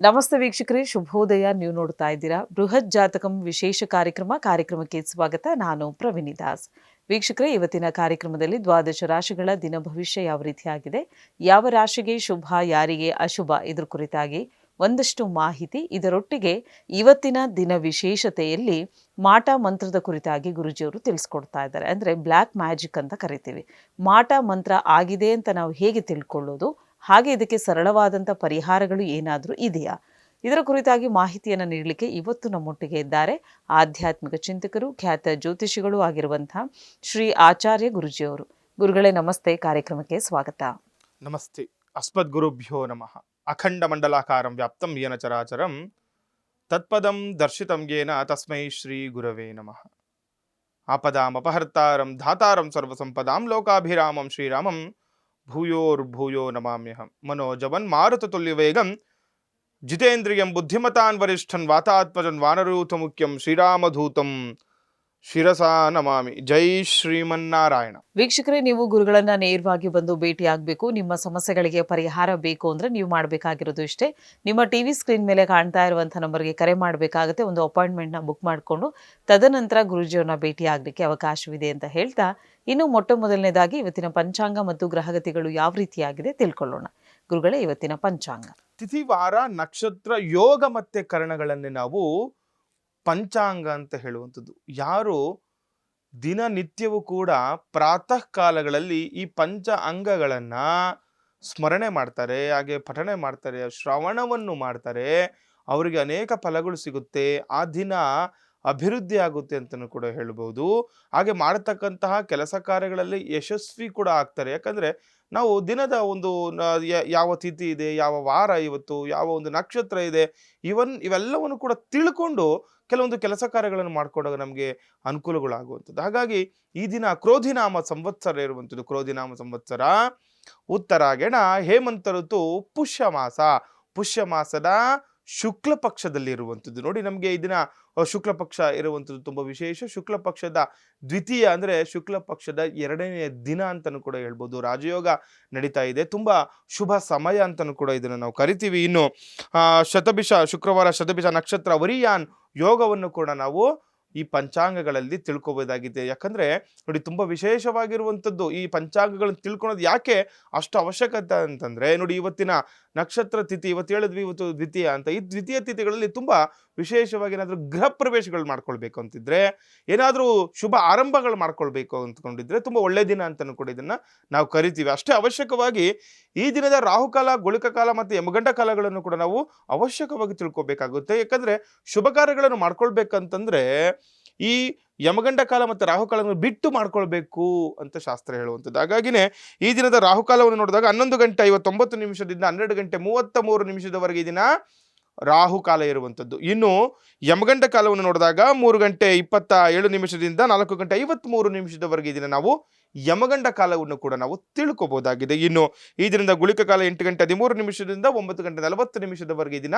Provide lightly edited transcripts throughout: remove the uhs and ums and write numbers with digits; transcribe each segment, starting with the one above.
ನಮಸ್ತೆ ವೀಕ್ಷಕರೇ, ಶುಭೋದಯ. ನೀವು ನೋಡ್ತಾ ಇದ್ದೀರಾ ಬೃಹತ್ ಜಾತಕಂ ವಿಶೇಷ ಕಾರ್ಯಕ್ರಮಕ್ಕೆ ಸ್ವಾಗತ. ನಾನು ಪ್ರವೀಣಿ ದಾಸ್. ವೀಕ್ಷಕರೇ, ಇವತ್ತಿನ ಕಾರ್ಯಕ್ರಮದಲ್ಲಿ ದ್ವಾದಶ ರಾಶಿಗಳ ದಿನ ಭವಿಷ್ಯ ಯಾವ ರೀತಿಯಾಗಿದೆ, ಯಾವ ರಾಶಿಗೆ ಶುಭ, ಯಾರಿಗೆ ಅಶುಭ, ಇದ್ರ ಕುರಿತಾಗಿ ಒಂದಷ್ಟು ಮಾಹಿತಿ. ಇದರೊಟ್ಟಿಗೆ ಇವತ್ತಿನ ದಿನ ವಿಶೇಷತೆಯಲ್ಲಿ ಮಾಟ ಮಂತ್ರದ ಕುರಿತಾಗಿ ಗುರುಜಿಯವರು ತಿಳಿಸ್ಕೊಡ್ತಾ ಇದ್ದಾರೆ. ಅಂದರೆ ಬ್ಲ್ಯಾಕ್ ಮ್ಯಾಜಿಕ್ ಅಂತ ಕರಿತೀವಿ. ಮಾಟ ಮಂತ್ರ ಆಗಿದೆ ಅಂತ ನಾವು ಹೇಗೆ ತಿಳ್ಕೊಳ್ಳೋದು, ಹಾಗೆ ಇದಕ್ಕೆ ಸರಳವಾದಂಥ ಪರಿಹಾರಗಳು ಏನಾದರೂ ಇದೆಯಾ, ಇದರ ಕುರಿತಾಗಿ ಮಾಹಿತಿಯನ್ನು ನೀಡಲಿಕ್ಕೆ ಇವತ್ತು ನಮ್ಮೊಟ್ಟಿಗೆ ಇದ್ದಾರೆ ಆಧ್ಯಾತ್ಮಿಕ ಚಿಂತಕರು, ಖ್ಯಾತ ಜ್ಯೋತಿಷಿಗಳು ಆಗಿರುವಂತಹ ಶ್ರೀ ಆಚಾರ್ಯ ಗುರುಜಿಯವರು. ಗುರುಗಳೇ ನಮಸ್ತೆ, ಕಾರ್ಯಕ್ರಮಕ್ಕೆ ಸ್ವಾಗತ. ನಮಸ್ತೆ. ಅಸ್ಮದ್ ಗುರುಭ್ಯೋ ನಮಃ. ಅಖಂಡ ಮಂಡಲಾಕಾರಂ ವ್ಯಾಪ್ತಂ ಯೇನ ಚರಾಚರಂ ತತ್ಪದಂ ದರ್ಶಿತಂ ಯೇನ ತಸ್ಮೈ ಶ್ರೀ ಗುರವೇ ನಮಃ. ಆಪದಾಂ ಅಪಹರ್ತಾರಂ ಧಾತಾರಂ ಸರ್ವಸಂಪದಾಂ ಲೋಕಾಭಿರಾಮಂ ಶ್ರೀರಾಮಂ ಭೂಯೋರ್ಭೂಯೋ ನಮಾಮ್ಯಹಂ. ಮನೋಜವನ್ ಮಾರುತತುಲ್ಯ ವೇಗಂ ಜಿತೇಂದ್ರಿಯಂ ಬುದ್ಧಿಮತಾನ್ ವರಿಷ್ಠನ್ ವಾತಾತ್ಮಜನ್ ವಾನರೂತ ಮುಖ್ಯಂ ಶ್ರೀರಾಮಧೂತಂ ಶಿರಸಾ ನಮಾಮಿ. ಜೈ ಶ್ರೀಮನ್ನಾರಾಯಣ. ವೀಕ್ಷಕರೇ, ನೀವು ಗುರುಗಳನ್ನ ನೇರವಾಗಿ ಬಂದು ಭೇಟಿ ಆಗಬೇಕು, ನಿಮ್ಮ ಸಮಸ್ಯೆಗಳಿಗೆ ಪರಿಹಾರ ಬೇಕು ಅಂದ್ರೆ ನೀವು ಮಾಡಬೇಕಾಗಿರೋದು ಇಷ್ಟೇ. ನಿಮ್ಮ ಟಿವಿ ಸ್ಕ್ರೀನ್ ಮೇಲೆ ಕಾಣ್ತಾ ಇರುವಂಥ ನಂಬರ್ಗೆ ಕರೆ ಮಾಡಬೇಕಾಗುತ್ತೆ. ಒಂದು ಅಪಾಯಿಂಟ್ಮೆಂಟ್ನ ಬುಕ್ ಮಾಡಿಕೊಂಡು ತದನಂತರ ಗುರುಜಿಯವ್ರನ್ನ ಭೇಟಿ ಆಗಲಿಕ್ಕೆ ಅವಕಾಶವಿದೆ ಅಂತ ಹೇಳ್ತಾ, ಇನ್ನು ಮೊಟ್ಟ ಮೊದಲನೇದಾಗಿ ಇವತ್ತಿನ ಪಂಚಾಂಗ ಮತ್ತು ಗ್ರಹಗತಿಗಳು ಯಾವ ರೀತಿಯಾಗಿದೆ ತಿಳ್ಕೊಳ್ಳೋಣ. ಗುರುಗಳೇ, ಇವತ್ತಿನ ಪಂಚಾಂಗ ತಿಥಿ, ವಾರ, ನಕ್ಷತ್ರ, ಯೋಗ ಮತ್ತೆ ಕರಣಗಳನ್ನೇ ನಾವು ಪಂಚಾಂಗ ಅಂತ ಹೇಳುವಂಥದ್ದು. ಯಾರು ದಿನನಿತ್ಯವೂ ಕೂಡ ಪ್ರಾತಃ ಕಾಲಗಳಲ್ಲಿ ಈ ಪಂಚ ಅಂಗಗಳನ್ನ ಸ್ಮರಣೆ ಮಾಡ್ತಾರೆ, ಹಾಗೆ ಪಠಣೆ ಮಾಡ್ತಾರೆ, ಶ್ರವಣವನ್ನು ಮಾಡ್ತಾರೆ, ಅವರಿಗೆ ಅನೇಕ ಫಲಗಳು ಸಿಗುತ್ತೆ, ಆ ದಿನ ಅಭಿವೃದ್ಧಿ ಆಗುತ್ತೆ ಅಂತಲೂ ಕೂಡ ಹೇಳ್ಬೋದು. ಹಾಗೆ ಮಾಡತಕ್ಕಂತಹ ಕೆಲಸ ಕಾರ್ಯಗಳಲ್ಲಿ ಯಶಸ್ವಿ ಕೂಡ ಆಗ್ತಾರೆ. ಯಾಕಂದ್ರೆ ನಾವು ದಿನದ ಒಂದು ಯಾವ ತಿಥಿ ಇದೆ, ಯಾವ ವಾರ ಇವತ್ತು, ಯಾವ ಒಂದು ನಕ್ಷತ್ರ ಇದೆ, ಇವೆಲ್ಲವನ್ನು ಕೂಡ ತಿಳ್ಕೊಂಡು ಕೆಲವೊಂದು ಕೆಲಸ ಕಾರ್ಯಗಳನ್ನು ಮಾಡ್ಕೊಂಡಾಗ ನಮಗೆ ಅನುಕೂಲಗಳಾಗುವಂಥದ್ದು. ಹಾಗಾಗಿ ಈ ದಿನ ಕ್ರೋಧಿನಾಮ ಸಂವತ್ಸರ ಇರುವಂಥದ್ದು. ಕ್ರೋಧಿನಾಮ ಸಂವತ್ಸರ ಉತ್ತರಾಯಣ, ಹೇಮಂತ ಋತು, ಪುಷ್ಯ ಮಾಸದ ಶುಕ್ಲ ಪಕ್ಷದಲ್ಲಿ ಇರುವಂಥದ್ದು. ನೋಡಿ, ನಮಗೆ ಈ ದಿನ ಶುಕ್ಲ ಪಕ್ಷ ಇರುವಂಥದ್ದು ತುಂಬ ವಿಶೇಷ. ಶುಕ್ಲ ಪಕ್ಷದ ದ್ವಿತೀಯ ಅಂದರೆ ಶುಕ್ಲ ಪಕ್ಷದ 2ನೇ ದಿನ ಅಂತಲೂ ಕೂಡ ಹೇಳ್ಬೋದು. ರಾಜಯೋಗ ನಡೀತಾ ಇದೆ, ತುಂಬ ಶುಭ ಸಮಯ ಅಂತಲೂ ಕೂಡ ಇದನ್ನು ನಾವು ಕರಿತೀವಿ. ಇನ್ನು ಶುಕ್ರವಾರ ಶತಭಿಷ ನಕ್ಷತ್ರ ವರಿಯಾನ್ ಯೋಗವನ್ನು ಕೂಡ ನಾವು ಈ ಪಂಚಾಂಗಗಳಲ್ಲಿ ತಿಳ್ಕೊಬೋದಾಗಿದೆ. ಯಾಕಂದ್ರೆ ನೋಡಿ, ತುಂಬಾ ವಿಶೇಷವಾಗಿರುವಂಥದ್ದು ಈ ಪಂಚಾಂಗಗಳನ್ನು ತಿಳ್ಕೊಳೋದು ಯಾಕೆ ಅಷ್ಟು ಅವಶ್ಯಕತೆ ಅಂತಂದ್ರೆ, ನೋಡಿ, ಇವತ್ತಿನ ನಕ್ಷತ್ರ ತಿಥಿ ಇವತ್ತು ಹೇಳಿದ್ವಿ, ಇವತ್ತು ದ್ವಿತೀಯ ಅಂತ. ಈ ದ್ವಿತೀಯ ತಿಥಿಗಳಲ್ಲಿ ತುಂಬಾ ವಿಶೇಷವಾಗಿ ಏನಾದರೂ ಗೃಹ ಪ್ರವೇಶಗಳು ಮಾಡ್ಕೊಳ್ಬೇಕು ಅಂತಿದ್ರೆ, ಏನಾದರೂ ಶುಭ ಆರಂಭಗಳು ಮಾಡ್ಕೊಳ್ಬೇಕು ಅಂದ್ಕೊಂಡಿದ್ರೆ ತುಂಬಾ ಒಳ್ಳೆ ದಿನ ಅಂತಲೂ ಕೂಡ ಇದನ್ನ ನಾವು ಕರಿತೀವಿ. ಅಷ್ಟೇ ಅವಶ್ಯಕವಾಗಿ ಈ ದಿನದ ರಾಹುಕಾಲ, ಗುಳಿಕ ಕಾಲ ಮತ್ತು ಯಮಗಂಡ ಕಾಲಗಳನ್ನು ಕೂಡ ನಾವು ಅವಶ್ಯಕವಾಗಿ ತಿಳ್ಕೊಬೇಕಾಗುತ್ತೆ. ಯಾಕಂದ್ರೆ ಶುಭ ಕಾರ್ಯಗಳನ್ನು ಮಾಡ್ಕೊಳ್ಬೇಕಂತಂದ್ರೆ ಈ ಯಮಗಂಡ ಕಾಲ ಮತ್ತು ರಾಹುಕಾಲವನ್ನು ಬಿಟ್ಟು ಮಾಡ್ಕೊಳ್ಬೇಕು ಅಂತ ಶಾಸ್ತ್ರ ಹೇಳುವಂಥದ್ದು. ಹಾಗಾಗಿನೇ ಈ ದಿನದ ರಾಹುಕಾಲವನ್ನು ನೋಡಿದಾಗ 11:59 12:33 ಈ ದಿನ ರಾಹುಕಾಲ ಇರುವಂಥದ್ದು. ಇನ್ನು ಯಮಗಂಡ ಕಾಲವನ್ನು ನೋಡಿದಾಗ 3:27 4:53 ಈ ದಿನ ನಾವು ಯಮಗಂಡ ಕಾಲವನ್ನು ಕೂಡ ನಾವು ತಿಳ್ಕೊಬಹುದಾಗಿದೆ. ಇನ್ನು ಈ ದಿನದ ಗುಳಿಕ ಕಾಲ 8:13 9:40 ಈ ದಿನ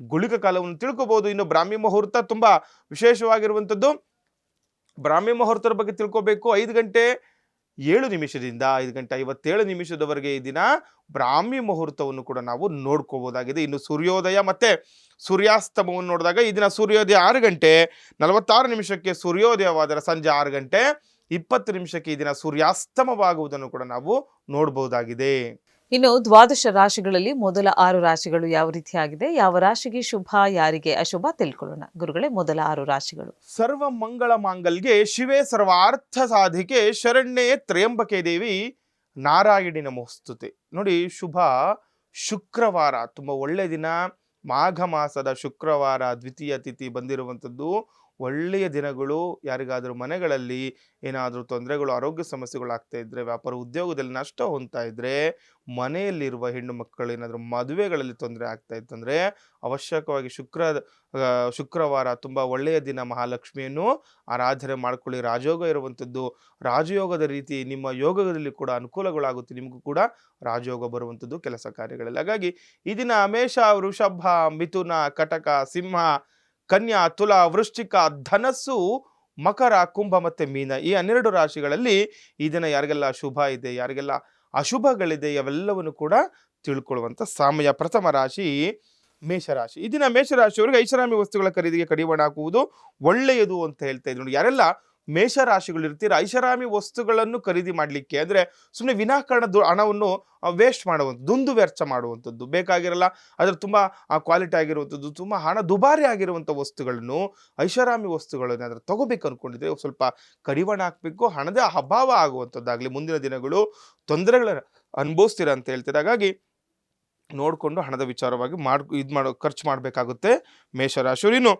ಗುಳಿಕ ಕಾಲವನ್ನು ತಿಳ್ಕೊಬಹುದು. ಇನ್ನು ಬ್ರಾಹ್ಮಿ ಮುಹೂರ್ತ ತುಂಬಾ ವಿಶೇಷವಾಗಿರುವಂಥದ್ದು. ಬ್ರಾಹ್ಮಿ ಮುಹೂರ್ತದ ಬಗ್ಗೆ ತಿಳ್ಕೊಬೇಕು. 5:07 5:57 ಈ ದಿನ ಬ್ರಾಹ್ಮಿ ಮುಹೂರ್ತವನ್ನು ಕೂಡ ನಾವು ನೋಡ್ಕೋಬಹುದಾಗಿದೆ. ಇನ್ನು ಸೂರ್ಯೋದಯ ಮತ್ತೆ ಸೂರ್ಯಾಸ್ತಮವನ್ನು ನೋಡಿದಾಗ ಈ ದಿನ ಸೂರ್ಯೋದಯ 6:46 ಸೂರ್ಯೋದಯವಾದರೆ ಸಂಜೆ 6:20 ಈ ದಿನ ಸೂರ್ಯಾಸ್ತಮವಾಗುವುದನ್ನು ಕೂಡ ನಾವು ನೋಡಬಹುದಾಗಿದೆ. ಇನ್ನು ದ್ವಾದಶ ರಾಶಿಗಳಲ್ಲಿ ಮೊದಲ 6 ರಾಶಿಗಳು ಯಾವ ರೀತಿಯಾಗಿದೆ, ಯಾವ ರಾಶಿಗೆ ಶುಭ, ಯಾರಿಗೆ ಅಶುಭ ತಿಳ್ಕೊಳ್ಳೋಣ. ಗುರುಗಳೇ, ಮೊದಲ 6 ರಾಶಿಗಳು. ಸರ್ವ ಮಂಗಳ ಮಾಂಗಲ್ಗೆ ಶಿವೇ ಸರ್ವಾರ್ಥ ಸಾಧಿಕೆ ಶರಣ್ಯೇ ತ್ರ್ಯಂಬಕೆ ದೇವಿ ನಾರಾಯಣಿ ನಮೋಸ್ತುತೆ. ನೋಡಿ, ಶುಭ ಶುಕ್ರವಾರ, ತುಂಬಾ ಒಳ್ಳೆ ದಿನ. ಮಾಘ ಮಾಸದ ಶುಕ್ರವಾರ ದ್ವಿತೀಯ ತಿಥಿ ಬಂದಿರುವಂಥದ್ದು. ಒಳ್ಳೆಯ ದಿನಗಳು. ಯಾರಿಗಾದರೂ ಮನೆಗಳಲ್ಲಿ ಏನಾದರೂ ತೊಂದರೆಗಳು, ಆರೋಗ್ಯ ಸಮಸ್ಯೆಗಳು ಆಗ್ತಾ ಇದ್ರೆ, ವ್ಯಾಪಾರ ಉದ್ಯೋಗದಲ್ಲಿ ನಷ್ಟ ಹೊಂದ್ತಾ ಇದ್ರೆ, ಮನೆಯಲ್ಲಿರುವ ಹೆಣ್ಣು ಮಕ್ಕಳು ಏನಾದರೂ ಮದುವೆಗಳಲ್ಲಿ ತೊಂದರೆ ಆಗ್ತಾ ಇತ್ತಂದ್ರೆ ಅವಶ್ಯಕವಾಗಿ ಶುಕ್ರವಾರ ತುಂಬ ಒಳ್ಳೆಯ ದಿನ. ಮಹಾಲಕ್ಷ್ಮಿಯನ್ನು ಆರಾಧನೆ ಮಾಡ್ಕೊಳ್ಳಿ. ರಾಜಯೋಗ ಇರುವಂಥದ್ದು. ರಾಜಯೋಗದ ರೀತಿ ನಿಮ್ಮ ಯೋಗದಲ್ಲಿ ಕೂಡ ಅನುಕೂಲಗಳಾಗುತ್ತೆ. ನಿಮಗೂ ಕೂಡ ರಾಜಯೋಗ ಬರುವಂಥದ್ದು ಕೆಲಸ ಕಾರ್ಯಗಳಲ್ಲಿ. ಹಾಗಾಗಿ ಈ ದಿನ ಮೇಷ, ವೃಷಭ, ಮಿಥುನ, ಕಟಕ, ಸಿಂಹ, ಕನ್ಯಾ, ತುಲಾ, ವೃಶ್ಚಿಕ, ಧನಸ್ಸು, ಮಕರ, ಕುಂಭ ಮತ್ತೆ ಮೀನ, ಈ 12 ರಾಶಿಗಳಲ್ಲಿ ಈ ದಿನ ಯಾರಿಗೆಲ್ಲ ಶುಭ ಇದೆ, ಯಾರಿಗೆಲ್ಲ ಅಶುಭಗಳಿದೆ, ಅವೆಲ್ಲವನ್ನು ಕೂಡ ತಿಳ್ಕೊಳ್ಳುವಂಥ ಸಮಯ. ಪ್ರಥಮ ರಾಶಿ ಮೇಷರಾಶಿ. ಈ ದಿನ ಮೇಷರಾಶಿಯವರಿಗೆ ಐಷಾರಾಮಿ ವಸ್ತುಗಳ ಖರೀದಿಗೆ ಕಡಿವಾಣ ಹಾಕುವುದು ಒಳ್ಳೆಯದು ಅಂತ ಹೇಳ್ತಾ ಇದ್ರು ನೋಡಿ. ಯಾರೆಲ್ಲ ಮೇಷರಾಶಿಗಳು ಇರ್ತೀರ, ಐಷಾರಾಮಿ ವಸ್ತುಗಳನ್ನು ಖರೀದಿ ಮಾಡಲಿಕ್ಕೆ ಅಂದರೆ ಸುಮ್ಮನೆ ವಿನಾಕಾರಣ ಹಣವನ್ನು ವೇಸ್ಟ್ ಮಾಡುವಂಥದ್ದು, ದುಂದು ವೆಚ್ಚ ಮಾಡುವಂಥದ್ದು, ಬೇಕಾಗಿರಲ್ಲ ಅದ್ರ ತುಂಬ ಕ್ವಾಲಿಟಿ ಆಗಿರುವಂಥದ್ದು, ತುಂಬ ಹಣ ದುಬಾರಿ ಆಗಿರುವಂಥ ವಸ್ತುಗಳನ್ನು, ಐಷಾರಾಮಿ ವಸ್ತುಗಳನ್ನು ಅದರ ತಗೋಬೇಕು ಅಂದ್ಕೊಂಡಿದ್ರೆ ಸ್ವಲ್ಪ ಕಡಿವಾಣ ಹಾಕಬೇಕು. ಹಣದ ಅಭಾವ ಆಗುವಂಥದ್ದಾಗಲಿ ಮುಂದಿನ ದಿನಗಳು ತೊಂದರೆಗಳನ್ನು ಅನುಭವಿಸ್ತೀರ ಅಂತ ಹೇಳ್ತಾರೆ. ಹಾಗಾಗಿ ನೋಡಿಕೊಂಡು ಹಣದ ವಿಚಾರವಾಗಿ ಖರ್ಚು ಮಾಡಬೇಕಾಗುತ್ತೆ ಮೇಷರಾಶಿಯವರು. ಇನ್ನು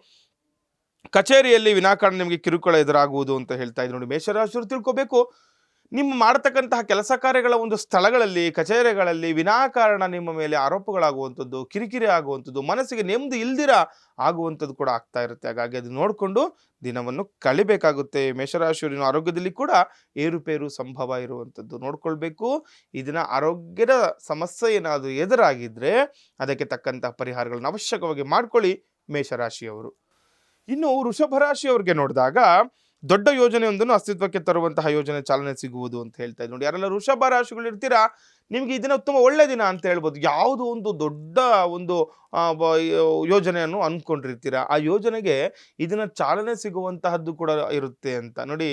ಕಚೇರಿಯಲ್ಲಿ ವಿನಾಕಾರಣ ನಿಮಗೆ ಕಿರುಕುಳ ಎದುರಾಗುವುದು ಅಂತ ಹೇಳ್ತಾ ಇದ್ರು ನೋಡಿ. ಮೇಷರಾಶಿಯವರು ತಿಳ್ಕೋಬೇಕು, ನಿಮ್ಮ ಮಾಡತಕ್ಕಂತಹ ಕೆಲಸ ಕಾರ್ಯಗಳ ಒಂದು ಸ್ಥಳಗಳಲ್ಲಿ, ಕಚೇರಿಗಳಲ್ಲಿ ವಿನಾಕಾರಣ ನಿಮ್ಮ ಮೇಲೆ ಆರೋಪಗಳಾಗುವಂಥದ್ದು, ಕಿರಿಕಿರಿ ಆಗುವಂಥದ್ದು, ಮನಸ್ಸಿಗೆ ನೆಮ್ಮದಿ ಇಲ್ದಿರ ಆಗುವಂಥದ್ದು ಕೂಡ ಆಗ್ತಾ ಇರುತ್ತೆ. ಹಾಗಾಗಿ ಅದು ನೋಡಿಕೊಂಡು ದಿನವನ್ನು ಕಳಿಬೇಕಾಗುತ್ತೆ. ಮೇಷರಾಶಿಯವರಿನ ಆರೋಗ್ಯದಲ್ಲಿ ಕೂಡ ಏರುಪೇರು ಸಂಭವ ಇರುವಂಥದ್ದು ನೋಡ್ಕೊಳ್ಬೇಕು. ಈ ದಿನ ಆರೋಗ್ಯದ ಸಮಸ್ಯೆ ಏನಾದರೂ ಎದುರಾಗಿದ್ದರೆ ಅದಕ್ಕೆ ತಕ್ಕಂತಹ ಪರಿಹಾರಗಳನ್ನು ಅವಶ್ಯಕವಾಗಿ ಮಾಡ್ಕೊಳ್ಳಿ ಮೇಷರಾಶಿಯವರು. ಇನ್ನು ವೃಷಭ ರಾಶಿಯವ್ರಿಗೆ ನೋಡಿದಾಗ ದೊಡ್ಡ ಯೋಜನೆಯೊಂದನ್ನು ಅಸ್ತಿತ್ವಕ್ಕೆ ತರುವಂತಹ ಯೋಜನೆ ಚಾಲನೆ ಸಿಗುವುದು ಅಂತ ಹೇಳ್ತಾ ಇದ್ದು ನೋಡಿ. ಯಾರೆಲ್ಲ ವೃಷಭ ರಾಶಿಗಳು ಇರ್ತೀರಾ, ನಿಮಗೆ ಈ ದಿನ ತುಂಬ ಒಳ್ಳೆ ದಿನ ಅಂತ ಹೇಳ್ಬೋದು. ಯಾವುದೋ ಒಂದು ದೊಡ್ಡ ಒಂದು ಯೋಜನೆಯನ್ನು ಅಂದ್ಕೊಂಡಿರ್ತೀರ, ಆ ಯೋಜನೆಗೆ ಇದನ್ನ ಚಾಲನೆ ಸಿಗುವಂತಹದ್ದು ಕೂಡ ಇರುತ್ತೆ ಅಂತ ನೋಡಿ.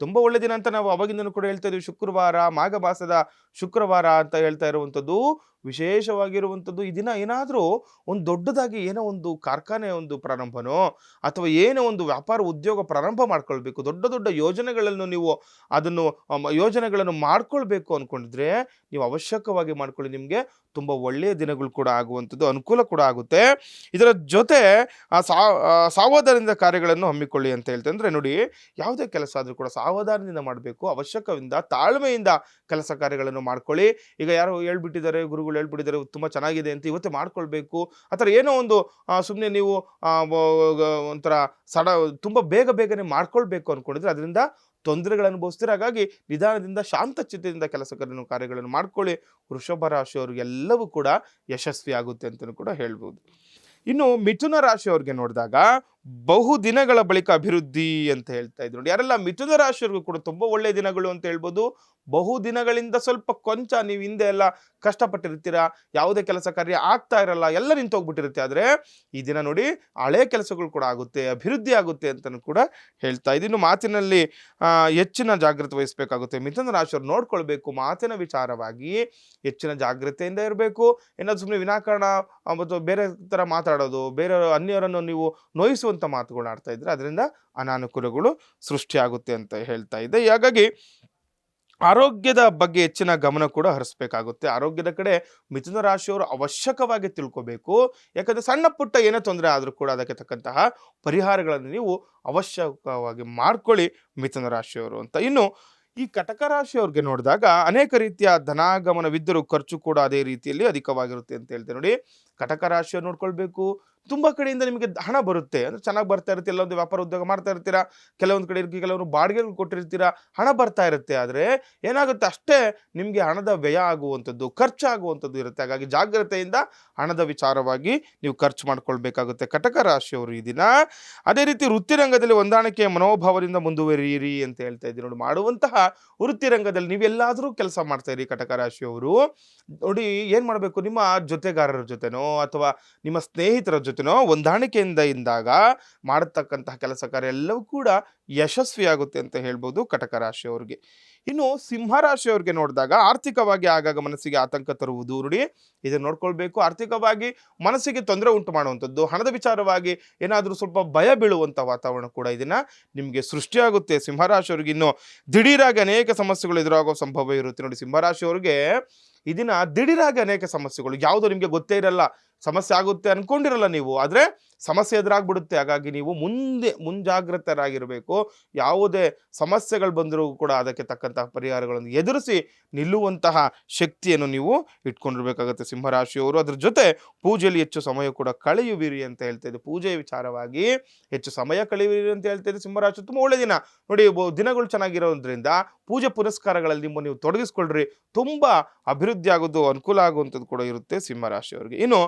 ತುಂಬ ಒಳ್ಳೆ ದಿನ ಅಂತ ನಾವು ಅವಾಗಿಂದನೂ ಕೂಡ ಹೇಳ್ತಾ ಇದ್ದೀವಿ. ಶುಕ್ರವಾರ, ಮಾಘ ಮಾಸದ ಶುಕ್ರವಾರ ಅಂತ ಹೇಳ್ತಾ ಇರುವಂಥದ್ದು ವಿಶೇಷವಾಗಿರುವಂಥದ್ದು. ಈ ದಿನ ಏನಾದರೂ ಒಂದು ದೊಡ್ಡದಾಗಿ ಏನೋ ಒಂದು ಕಾರ್ಖಾನೆ ಒಂದು ಪ್ರಾರಂಭನೋ ಅಥವಾ ಏನೋ ಒಂದು ವ್ಯಾಪಾರ ಉದ್ಯೋಗ ಪ್ರಾರಂಭ ಮಾಡ್ಕೊಳ್ಬೇಕು, ದೊಡ್ಡ ದೊಡ್ಡ ಯೋಜನೆಗಳನ್ನು ನೀವು ಅದನ್ನು ಯೋಜನೆಗಳನ್ನು ಮಾಡ್ಕೊಳ್ಬೇಕು ಅಂದ್ಕೊಂಡಿದ್ರೆ ನೀವು ಅವಶ್ಯಕವಾಗಿ ಮಾಡ್ಕೊಳ್ಳಿ. ನಿಮಗೆ ತುಂಬ ಒಳ್ಳೆಯ ದಿನಗಳು ಕೂಡ ಆಗುವಂಥದ್ದು, ಅನುಕೂಲ ಕೂಡ ಆಗುತ್ತೆ. ಇದರ ಜೊತೆ ಸಾವಧಾನದಿಂದ ಕಾರ್ಯಗಳನ್ನು ಹಮ್ಮಿಕೊಳ್ಳಿ ಅಂತ ಹೇಳ್ತಾರೆ. ಅಂದರೆ ನೋಡಿ, ಯಾವುದೇ ಕೆಲಸ ಆದರೂ ಕೂಡ ಸಾವಧಾನದಿಂದ ಮಾಡಬೇಕು, ಅವಶ್ಯಕವಿಂದ ತಾಳ್ಮೆಯಿಂದ ಕೆಲಸ ಕಾರ್ಯಗಳನ್ನು ಮಾಡ್ಕೊಳ್ಳಿ. ಈಗ ಯಾರೋ ಹೇಳ್ಬಿಟ್ಟಿದ್ದಾರೆ, ಗುರುಗಳು ಹೇಳ್ಬಿಟ್ಟಿದ್ದಾರೆ ತುಂಬ ಚೆನ್ನಾಗಿದೆ ಅಂತ ಇವತ್ತೇ ಮಾಡ್ಕೊಳ್ಬೇಕು, ಆ ಥರ ಏನೋ ಒಂದು ಸುಮ್ಮನೆ ನೀವು ಒಂಥರ ತುಂಬ ಬೇಗನೆ ಮಾಡ್ಕೊಳ್ಬೇಕು ಅಂದ್ಕೊಂಡಿದ್ರೆ ಅದರಿಂದ ತೊಂದರೆಗಳನ್ನು ಅನುಭವಿಸ್ತೀರ. ಹಾಗಾಗಿ ನಿಧಾನದಿಂದ ಶಾಂತ ಚಿತ್ತದಿಂದ ಕೆಲಸ ಕಾರ್ಯಗಳನ್ನು ಮಾಡ್ಕೊಳ್ಳಿ. ವೃಷಭ ರಾಶಿಯವರಿಗೆಲ್ಲವೂ ಕೂಡ ಯಶಸ್ವಿ ಆಗುತ್ತೆ ಅಂತಲೂ ಕೂಡ ಹೇಳ್ಬೋದು. ಇನ್ನು ಮಿಥುನ ರಾಶಿಯವ್ರಿಗೆ ನೋಡಿದಾಗ ಬಹು ದಿನಗಳ ಬಳಿಕ ಅಭಿವೃದ್ಧಿ ಅಂತ ಹೇಳ್ತಾ ಇದ್ರು ನೋಡಿ. ಯಾರೆಲ್ಲ ಮಿಥುನ ರಾಶಿಯವ್ರಿಗೂ ಕೂಡ ತುಂಬ ಒಳ್ಳೆಯ ದಿನಗಳು ಅಂತ ಹೇಳ್ಬೋದು. ಬಹು ದಿನಗಳಿಂದ ಸ್ವಲ್ಪ ಕೊಂಚ ನೀವು ಹಿಂದೆ ಎಲ್ಲ ಕಷ್ಟಪಟ್ಟಿರ್ತೀರಾ, ಯಾವುದೇ ಕೆಲಸ ಕಾರ್ಯ ಆಗ್ತಾ ಇರಲ್ಲ, ಎಲ್ಲ ನಿಂತೋಗ್ಬಿಟ್ಟಿರುತ್ತೆ. ಆದರೆ ಈ ದಿನ ನೋಡಿ ಹಳೆ ಕೆಲಸಗಳು ಕೂಡ ಆಗುತ್ತೆ, ಅಭಿವೃದ್ಧಿ ಆಗುತ್ತೆ ಅಂತಲೂ ಕೂಡ ಹೇಳ್ತಾ ಇದ್ದೀನಿ. ಇನ್ನು ಮಾತಿನಲ್ಲಿ ಹೆಚ್ಚಿನ ಜಾಗೃತಿ ವಹಿಸಬೇಕಾಗುತ್ತೆ. ಮಿಥುನ ರಾಶಿಯವ್ರು ನೋಡ್ಕೊಳ್ಬೇಕು, ಮಾತಿನ ವಿಚಾರವಾಗಿ ಹೆಚ್ಚಿನ ಜಾಗೃತೆಯಿಂದ ಇರಬೇಕು. ಏನಾದ್ರು ಸುಮ್ಮನೆ ವಿನಾಕಾರಣ ಮತ್ತು ಬೇರೆ ಥರ ಮಾತಾಡೋದು, ಬೇರೆ ಅನ್ಯರನ್ನು ನೀವು ನೋಯಿಸುವಂಥ ಮಾತುಗಳು ಆಡ್ತಾ ಇದ್ರೆ ಅದರಿಂದ ಅನಾನುಕೂಲಗಳು ಸೃಷ್ಟಿಯಾಗುತ್ತೆ ಅಂತ ಹೇಳ್ತಾ ಇದ್ದೆ. ಹಾಗಾಗಿ ಆರೋಗ್ಯದ ಬಗ್ಗೆ ಹೆಚ್ಚಿನ ಗಮನ ಕೂಡ ಹರಿಸಬೇಕಾಗುತ್ತೆ. ಆರೋಗ್ಯದ ಕಡೆ ಮಿಥುನ ರಾಶಿಯವರು ಅವಶ್ಯಕವಾಗಿ ತಿಳ್ಕೋಬೇಕು. ಯಾಕಂದರೆ ಸಣ್ಣ ಪುಟ್ಟ ಏನೇ ತೊಂದರೆ ಆದರೂ ಕೂಡ ಅದಕ್ಕೆ ತಕ್ಕಂತಹ ಪರಿಹಾರಗಳನ್ನು ನೀವು ಅವಶ್ಯಕವಾಗಿ ಮಾಡ್ಕೊಳ್ಳಿ ಮಿಥುನ ರಾಶಿಯವರು ಅಂತ. ಇನ್ನು ಈ ಕಟಕ ರಾಶಿಯವ್ರಿಗೆ ನೋಡಿದಾಗ ಅನೇಕ ರೀತಿಯ ಧನಾಗಮನವಿದ್ದರೂ ಖರ್ಚು ಕೂಡ ಅದೇ ರೀತಿಯಲ್ಲಿ ಅಧಿಕವಾಗಿರುತ್ತೆ ಅಂತ ಹೇಳ್ತೇವೆ ನೋಡಿ. ಕಟಕ ರಾಶಿಯವ್ರು ನೋಡ್ಕೊಳ್ಬೇಕು, ತುಂಬ ಕಡೆಯಿಂದ ನಿಮಗೆ ಹಣ ಬರುತ್ತೆ, ಅಂದರೆ ಚೆನ್ನಾಗಿ ಬರ್ತಾ ಇರುತ್ತೆ. ಎಲ್ಲೊಂದು ವ್ಯಾಪಾರ ಉದ್ಯೋಗ ಮಾಡ್ತಾ ಇರ್ತೀರಾ, ಕೆಲವೊಂದು ಕಡೆ ಕೆಲವರು ಬಾಡಿಗೆಗಳು ಕೊಟ್ಟಿರ್ತೀರಾ, ಹಣ ಬರ್ತಾ ಇರುತ್ತೆ. ಆದರೆ ಏನಾಗುತ್ತೆ, ಅಷ್ಟೇ ನಿಮಗೆ ಹಣದ ವ್ಯಯ ಆಗುವಂಥದ್ದು, ಖರ್ಚಾಗುವಂಥದ್ದು ಇರುತ್ತೆ. ಹಾಗಾಗಿ ಜಾಗ್ರತೆಯಿಂದ ಹಣದ ವಿಚಾರವಾಗಿ ನೀವು ಖರ್ಚು ಮಾಡ್ಕೊಳ್ಬೇಕಾಗುತ್ತೆ ಕಟಕ ರಾಶಿಯವರು ಈ ದಿನ. ಅದೇ ರೀತಿ ವೃತ್ತಿರಂಗದಲ್ಲಿ ಹೊಂದಾಣಿಕೆಯ ಮನೋಭಾವದಿಂದ ಮುಂದುವರಿಯಿರಿ ಅಂತ ಹೇಳ್ತಾ ಇದ್ದೀನಿ ನೋಡಿ. ಮಾಡುವಂತಹ ವೃತ್ತಿರಂಗದಲ್ಲಿ ನೀವೆಲ್ಲಾದರೂ ಕೆಲಸ ಮಾಡ್ತಾ ಇರಿ ಕಟಕ ರಾಶಿಯವರು, ನೋಡಿ ಏನು ಮಾಡಬೇಕು, ನಿಮ್ಮ ಜೊತೆಗಾರರ ಜೊತೆನೋ ಅಥವಾ ನಿಮ್ಮ ಸ್ನೇಹಿತರ ಜೊತೆನೋ ಹೊಂದಾಣಿಕೆಯಿಂದ ಇದ್ದಾಗ ಮಾಡತಕ್ಕಂತಹ ಕೆಲಸ ಕಾರ್ಯ ಎಲ್ಲವೂ ಕೂಡ ಯಶಸ್ವಿಯಾಗುತ್ತೆ ಅಂತ ಹೇಳ್ಬೋದು ಕಟಕ ರಾಶಿಯವ್ರಿಗೆ. ಇನ್ನು ಸಿಂಹ ರಾಶಿಯವ್ರಿಗೆ ನೋಡಿದಾಗ ಆರ್ಥಿಕವಾಗಿ ಆಗಾಗ ಮನಸ್ಸಿಗೆ ಆತಂಕ ತರುವುದು ನೋಡಿ, ಇದನ್ನು ನೋಡ್ಕೊಳ್ಬೇಕು. ಆರ್ಥಿಕವಾಗಿ ಮನಸ್ಸಿಗೆ ತೊಂದರೆ ಉಂಟು ಮಾಡುವಂಥದ್ದು, ಹಣದ ವಿಚಾರವಾಗಿ ಏನಾದರೂ ಸ್ವಲ್ಪ ಭಯ ಬೀಳುವಂಥ ವಾತಾವರಣ ಕೂಡ ಇದನ್ನು ನಿಮಗೆ ಸೃಷ್ಟಿಯಾಗುತ್ತೆ ಸಿಂಹರಾಶಿಯವ್ರಿಗೆ. ಇನ್ನು ದಿಢೀರಾಗಿ ಅನೇಕ ಸಮಸ್ಯೆಗಳು ಎದುರಾಗೋ ಸಂಭವ ಇರುತ್ತೆ ನೋಡಿ. ಸಿಂಹರಾಶಿಯವ್ರಿಗೆ ಈ ದಿನ ದಿಢೀರಾಗಿ ಅನೇಕ ಸಮಸ್ಯೆಗಳು, ಯಾವುದೋ ನಿಮಗೆ ಗೊತ್ತೇ ಇರಲ್ಲ, ಸಮಸ್ಯೆ ಆಗುತ್ತೆ ಅಂದ್ಕೊಂಡಿರಲ್ಲ ನೀವು, ಆದರೆ ಸಮಸ್ಯೆ ಎದುರಾಗ್ಬಿಡುತ್ತೆ. ಹಾಗಾಗಿ ನೀವು ಮುಂಜಾಗ್ರತರಾಗಿರಬೇಕು. ಯಾವುದೇ ಸಮಸ್ಯೆಗಳು ಬಂದರೂ ಕೂಡ ಅದಕ್ಕೆ ತಕ್ಕಂತಹ ಪರಿಹಾರಗಳನ್ನು ಎದುರಿಸಿ ನಿಲ್ಲುವಂತಹ ಶಕ್ತಿಯನ್ನು ನೀವು ಇಟ್ಕೊಂಡಿರ್ಬೇಕಾಗುತ್ತೆ ಸಿಂಹರಾಶಿಯವರು. ಅದ್ರ ಜೊತೆ ಪೂಜೆಯಲ್ಲಿ ಹೆಚ್ಚು ಸಮಯ ಕೂಡ ಕಳೆಯುವಿರಿ ಅಂತ ಹೇಳ್ತಾ ಇದ್ದೆ. ಪೂಜೆಯ ವಿಚಾರವಾಗಿ ಹೆಚ್ಚು ಸಮಯ ಕಳೆಯುವಿರಿ ಅಂತ ಹೇಳ್ತಾ ಇದ್ದೆ ಸಿಂಹರಾಶಿ. ತುಂಬ ಒಳ್ಳೆ ದಿನ ನೋಡಿ, ದಿನಗಳು ಚೆನ್ನಾಗಿರೋದ್ರಿಂದ ಪೂಜೆ ಪುನಸ್ಕಾರಗಳಲ್ಲಿ ನೀವು ತೊಡಗಿಸ್ಕೊಳ್ರಿ. ತುಂಬ ಅಭಿವೃದ್ಧಿ ಆಗೋದು, ಅನುಕೂಲ ಆಗುವಂಥದ್ದು ಕೂಡ ಇರುತ್ತೆ ಸಿಂಹರಾಶಿಯವ್ರಿಗೆ. ಇನ್ನು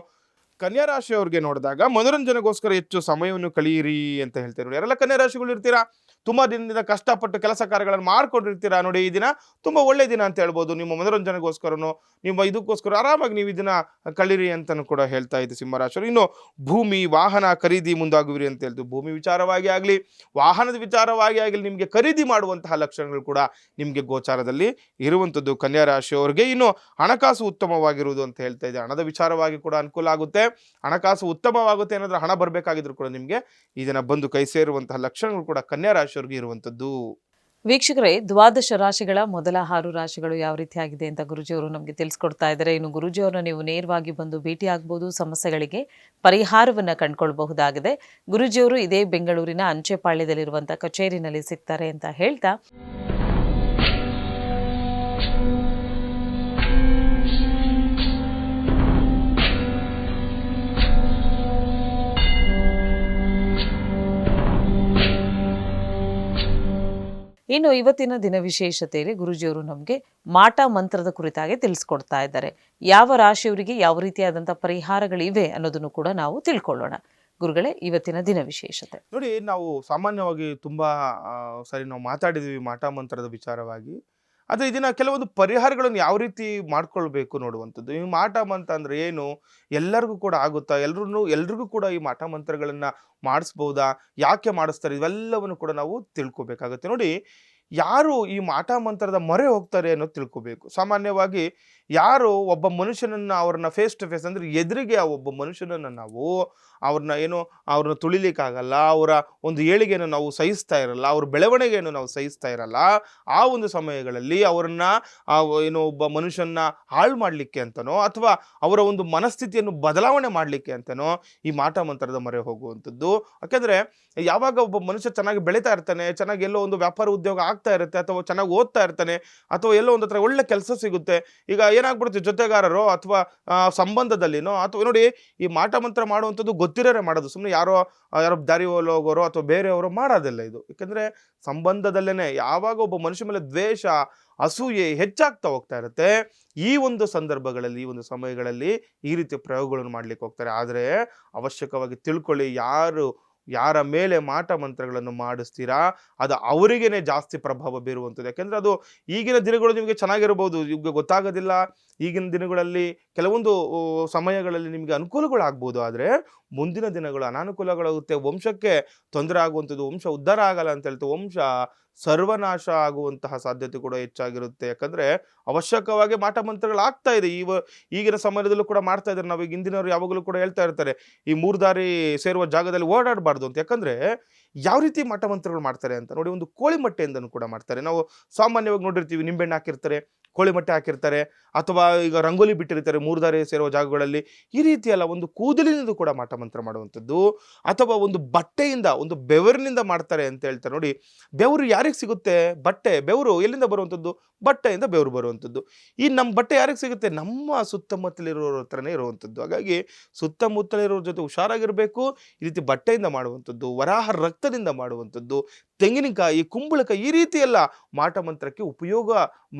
ಕನ್ಯಾ ರಾಶಿಯವ್ರಿಗೆ ನೋಡಿದಾಗ ಮನೋರಂಜನೆಗೋಸ್ಕರ ಹೆಚ್ಚು ಸಮಯವನ್ನು ಕಳೆಯಿರಿ ಅಂತ ಹೇಳ್ತಾರೆ. ಯಾರೆಲ್ಲ ಕನ್ಯಾ ರಾಶಿಗಳು ಇರ್ತೀರಾ, ತುಂಬಾ ದಿನದಿಂದ ಕಷ್ಟಪಟ್ಟು ಕೆಲಸ ಕಾರ್ಯಗಳನ್ನು ಮಾಡ್ಕೊಂಡಿರ್ತೀರಾ ನೋಡಿ, ಈ ದಿನ ತುಂಬಾ ಒಳ್ಳೆ ದಿನ ಅಂತ ಹೇಳ್ಬೋದು. ನಿಮ್ಮ ಮನೋರಂಜನೆಗೋಸ್ಕರನೋ ನಿಮ್ಮ ಇದಕ್ಕೋಸ್ಕರ ಆರಾಮಾಗಿ ನೀವು ಇದನ್ನ ಕಳೀರಿ ಅಂತಾನು ಕೂಡ ಹೇಳ್ತಾ ಇದ್ದು ಸಿಂಹರಾಶಿಯವರು. ಇನ್ನು ಭೂಮಿ ವಾಹನ ಖರೀದಿ ಮುಂದಾಗುವಿರಿ ಅಂತ ಹೇಳ್ತೀವಿ. ಭೂಮಿ ವಿಚಾರವಾಗಿ ಆಗಲಿ, ವಾಹನದ ವಿಚಾರವಾಗಿ ಆಗಲಿ, ನಿಮಗೆ ಖರೀದಿ ಮಾಡುವಂತಹ ಲಕ್ಷಣಗಳು ಕೂಡ ನಿಮಗೆ ಗೋಚಾರದಲ್ಲಿ ಇರುವಂಥದ್ದು ಕನ್ಯಾ ರಾಶಿಯವರಿಗೆ. ಇನ್ನು ಹಣಕಾಸು ಉತ್ತಮವಾಗಿರುವುದು ಅಂತ ಹೇಳ್ತಾ ಇದೆ. ಹಣದ ವಿಚಾರವಾಗಿ ಕೂಡ ಅನುಕೂಲ ಆಗುತ್ತೆ, ಹಣಕಾಸು ಉತ್ತಮವಾಗುತ್ತೆ. ಏನಾದ್ರೂ ಹಣ ಬರಬೇಕಾಗಿದ್ರು ಕೂಡ ನಿಮಗೆ ಇದನ್ನ ಬಂದು ಕೈ ಸೇರುವಂತಹ ಲಕ್ಷಣಗಳು ಕೂಡ ಕನ್ಯಾ ರಾಶಿಯವರಿಗೆ ಇರುವಂಥದ್ದು. ವೀಕ್ಷಕರೇ, ದ್ವಾದಶ ರಾಶಿಗಳ ಮೊದಲ 6 ರಾಶಿಗಳು ಯಾವ ರೀತಿಯಾಗಿದೆ ಅಂತ ಗುರುಜಿಯವರು ನಮಗೆ ತಿಳಿಸ್ಕೊಡ್ತಾ ಇದ್ದಾರೆ. ಇನ್ನು ಗುರುಜಿಯವರನ್ನ ನೀವು ನೇರವಾಗಿ ಬಂದು ಭೇಟಿ ಆಗ್ಬೋದು, ಸಮಸ್ಯೆಗಳಿಗೆ ಪರಿಹಾರವನ್ನು ಕಂಡುಕೊಳ್ಬಹುದಾಗಿದೆ. ಗುರುಜಿಯವರು ಇದೇ ಬೆಂಗಳೂರಿನ ಅಂಚೆಪಾಳ್ಯದಲ್ಲಿರುವಂಥ ಕಚೇರಿನಲ್ಲಿ ಸಿಗ್ತಾರೆ ಅಂತ ಹೇಳ್ತಾ, ಇನ್ನು ಇವತ್ತಿನ ದಿನ ವಿಶೇಷತೆಯಲ್ಲಿ ಗುರುಜಿಯವರು ನಮಗೆ ಮಾಟ ಮಂತ್ರದ ಕುರಿತಾಗಿ ತಿಳಿಸ್ಕೊಡ್ತಾ ಇದ್ದಾರೆ. ಯಾವ ರಾಶಿಯವರಿಗೆ ಯಾವ ರೀತಿಯಾದಂಥ ಪರಿಹಾರಗಳಿವೆ ಅನ್ನೋದನ್ನು ಕೂಡ ನಾವು ತಿಳ್ಕೊಳ್ಳೋಣ. ಗುರುಗಳೇ, ಇವತ್ತಿನ ದಿನ ವಿಶೇಷತೆ ನೋಡಿ, ನಾವು ಸಾಮಾನ್ಯವಾಗಿ ತುಂಬಾ ಸರಿ ನಾವು ಮಾತಾಡಿದ್ವಿ ಮಾಟ ಮಂತ್ರದ ವಿಚಾರವಾಗಿ. ಆದರೆ ಇದನ್ನ ಕೆಲವೊಂದು ಪರಿಹಾರಗಳನ್ನು ಯಾವ ರೀತಿ ಮಾಡ್ಕೊಳ್ಬೇಕು ನೋಡುವಂಥದ್ದು. ಈ ಮಾಟ ಮಂತ್ರ ಅಂದ್ರೆ ಏನು, ಎಲ್ಲರಿಗೂ ಕೂಡ ಆಗುತ್ತಾ, ಎಲ್ರಿಗೂ ಕೂಡ ಈ ಮಾಟ ಮಂತ್ರಗಳನ್ನ ಮಾಡಿಸ್ಬೋದಾ, ಯಾಕೆ ಮಾಡಿಸ್ತಾರೆ, ಇವೆಲ್ಲವನ್ನು ಕೂಡ ನಾವು ತಿಳ್ಕೊಬೇಕಾಗುತ್ತೆ. ನೋಡಿ, ಯಾರು ಈ ಮಾಟ ಮಂತ್ರದ ಮೊರೆ ಹೋಗ್ತಾರೆ ಅನ್ನೋದು ತಿಳ್ಕೊಬೇಕು. ಸಾಮಾನ್ಯವಾಗಿ ಯಾರು ಒಬ್ಬ ಮನುಷ್ಯನನ್ನ ಅವ್ರನ್ನ ಫೇಸ್ ಟು ಫೇಸ್ ಅಂದ್ರೆ ಎದುರಿಗೆ ಆ ಒಬ್ಬ ಮನುಷ್ಯನನ್ನ ನಾವು ಅವ್ರನ್ನ ತುಳಿಲಿಕ್ಕಾಗಲ್ಲ, ಅವರ ಒಂದು ಏಳಿಗೆಯನ್ನು ನಾವು ಸಹಿಸ್ತಾ ಇರಲ್ಲ, ಅವ್ರ ಬೆಳವಣಿಗೆಯನ್ನು ನಾವು ಸಹಿಸ್ತಾ ಇರಲ್ಲ. ಆ ಒಂದು ಸಮಯಗಳಲ್ಲಿ ಅವರನ್ನ ಒಬ್ಬ ಮನುಷ್ಯನ ಹಾಳು ಮಾಡ್ಲಿಕ್ಕೆ ಅಂತನೋ ಅಥವಾ ಅವರ ಒಂದು ಮನಸ್ಥಿತಿಯನ್ನು ಬದಲಾವಣೆ ಮಾಡ್ಲಿಕ್ಕೆ ಅಂತನೋ ಈ ಮಾಟ ಮಂತ್ರದ ಮೊರೆ ಹೋಗುವಂಥದ್ದು. ಯಾಕಂದ್ರೆ ಯಾವಾಗ ಒಬ್ಬ ಮನುಷ್ಯ ಚೆನ್ನಾಗಿ ಬೆಳೀತಾ ಇರ್ತಾನೆ, ಚೆನ್ನಾಗಿ ಎಲ್ಲೋ ಒಂದು ವ್ಯಾಪಾರ ಉದ್ಯೋಗ ಆಗ್ತಾ ಇರುತ್ತೆ, ಅಥವಾ ಚೆನ್ನಾಗಿ ಓದ್ತಾ ಇರ್ತಾನೆ, ಅಥವಾ ಎಲ್ಲೋ ಒಂದು ಹತ್ರ ಒಳ್ಳೆ ಕೆಲಸ ಸಿಗುತ್ತೆ, ಈಗ ಏನಾಗ್ಬಿಡುತ್ತೆ ಜೊತೆಗಾರರೋ ಅಥವಾ ಸಂಬಂಧದಲ್ಲಿನೋ, ಅಥವಾ ನೋಡಿ ಈ ಮಾಟ ಮಂತ್ರ ಮಾಡುವಂಥದ್ದು ಗೊತ್ತಿರೋರೆ ಮಾಡೋದು, ಸುಮ್ಮನೆ ಯಾರೋ ದಾರಿ ಹೋಗೋರೋ ಅಥವಾ ಬೇರೆಯವರು ಮಾಡೋದಿಲ್ಲ ಇದು. ಯಾಕಂದ್ರೆ ಸಂಬಂಧದಲ್ಲೇನೆ ಯಾವಾಗ ಒಬ್ಬ ಮನುಷ್ಯ ಮೇಲೆ ದ್ವೇಷ ಅಸೂಯೆ ಹೆಚ್ಚಾಗ್ತಾ ಹೋಗ್ತಾ ಇರುತ್ತೆ, ಈ ಒಂದು ಸಂದರ್ಭಗಳಲ್ಲಿ ಈ ಒಂದು ಸಮಯಗಳಲ್ಲಿ ಈ ರೀತಿಯ ಪ್ರಯೋಗಗಳನ್ನು ಮಾಡ್ಲಿಕ್ಕೆ ಹೋಗ್ತಾರೆ. ಆದರೆ ಅವಶ್ಯಕವಾಗಿ ತಿಳ್ಕೊಳ್ಳಿ, ಯಾರ ಮೇಲೆ ಮಾಟ ಮಂತ್ರಗಳನ್ನು ಮಾಡಿಸ್ತೀರಾ ಅದು ಅವರಿಗೇನೆ ಜಾಸ್ತಿ ಪ್ರಭಾವ ಬೀರುವಂಥದ್ದು. ಯಾಕೆಂದ್ರೆ ಅದು ಈಗಿನ ದಿನಗಳು ನಿಮಗೆ ಚೆನ್ನಾಗಿರ್ಬೋದು, ನಿಮಗೆ ಗೊತ್ತಾಗೋದಿಲ್ಲ. ಈಗಿನ ದಿನಗಳಲ್ಲಿ ಕೆಲವೊಂದು ಸಮಯಗಳಲ್ಲಿ ನಿಮಗೆ ಅನುಕೂಲಗಳಾಗ್ಬೋದು, ಆದರೆ ಮುಂದಿನ ದಿನಗಳು ಅನಾನುಕೂಲಗಳಾಗುತ್ತೆ, ವಂಶಕ್ಕೆ ತೊಂದರೆ ಆಗುವಂಥದ್ದು, ವಂಶ ಉದ್ಧಾರ ಆಗಲ್ಲ ಅಂತ ಹೇಳ್ತೀವಿ, ವಂಶ ಸರ್ವನಾಶ ಆಗುವಂತಹ ಸಾಧ್ಯತೆ ಕೂಡ ಹೆಚ್ಚಾಗಿರುತ್ತೆ. ಯಾಕಂದ್ರೆ ಅವಶ್ಯಕವಾಗಿ ಮಾಟ ಮಂತ್ರಗಳು ಆಗ್ತಾ ಇದೆ. ಈಗಿನ ಸಮಯದಲ್ಲೂ ಕೂಡ ಮಾಡ್ತಾ ಇದ್ದಾರೆ. ನಾವು ಈಗ ಹಿಂದಿನವರು ಯಾವಾಗಲೂ ಕೂಡ ಹೇಳ್ತಾ ಇರ್ತಾರೆ, ಈ 3 ದಾರಿ ಸೇರುವ ಜಾಗದಲ್ಲಿ ಓಡಾಡಬಾರ್ದು ಅಂತ. ಯಾಕಂದ್ರೆ ಯಾವ ರೀತಿ ಮಾಟ ಮಂತ್ರಗಳು ಮಾಡ್ತಾರೆ ಅಂತ ನೋಡಿ, ಒಂದು ಕೋಳಿ ಮೊಟ್ಟೆಯಿಂದನೂ ಕೂಡ ಮಾಡ್ತಾರೆ. ನಾವು ಸಾಮಾನ್ಯವಾಗಿ ನೋಡಿರ್ತೀವಿ, ನಿಂಬೆಣ್ಣೆ ಹಾಕಿರ್ತಾರೆ, ಕೋಳಿ ಮೊಟ್ಟೆ ಹಾಕಿರ್ತಾರೆ, ಅಥವಾ ಈಗ ರಂಗೋಲಿ ಬಿಟ್ಟಿರ್ತಾರೆ 3 ದಾರಿ ಸೇರುವ ಜಾಗಗಳಲ್ಲಿ. ಈ ರೀತಿಯಲ್ಲ, ಒಂದು ಕೂದಲಿನಿಂದ ಕೂಡ ಮಾಟ ಮಂತ್ರ ಮಾಡುವಂಥದ್ದು, ಅಥವಾ ಒಂದು ಬಟ್ಟೆಯಿಂದ, ಒಂದು ಬೆವರಿನಿಂದ ಮಾಡ್ತಾರೆ ಅಂತ ಹೇಳ್ತಾರೆ. ನೋಡಿ, ಬೆವರು ಯಾರಿಗೆ ಸಿಗುತ್ತೆ? ಬೆವರು ಎಲ್ಲಿಂದ ಬರುವಂಥದ್ದು? ಬಟ್ಟೆಯಿಂದ ಬೆವರು ಬರುವಂಥದ್ದು. ಈ ನಮ್ಮ ಬಟ್ಟೆ ಯಾರಿಗೆ ಸಿಗುತ್ತೆ? ನಮ್ಮ ಸುತ್ತಮುತ್ತಲಿರೋರ ಹತ್ರನೇ ಇರುವಂಥದ್ದು. ಹಾಗಾಗಿ ಸುತ್ತಮುತ್ತಲಿರೋರ ಜೊತೆ ಹುಷಾರಾಗಿರಬೇಕು. ಈ ರೀತಿ ಬಟ್ಟೆಯಿಂದ ಮಾಡುವಂಥದ್ದು, ವರಾಹ ರಕ್ತದಿಂದ ಮಾಡುವಂಥದ್ದು, ತೆಂಗಿನಕಾಯಿ, ಕುಂಬಳಕಾಯಿ, ಈ ರೀತಿ ಎಲ್ಲ ಮಾಟ ಮಂತ್ರಕ್ಕೆ ಉಪಯೋಗ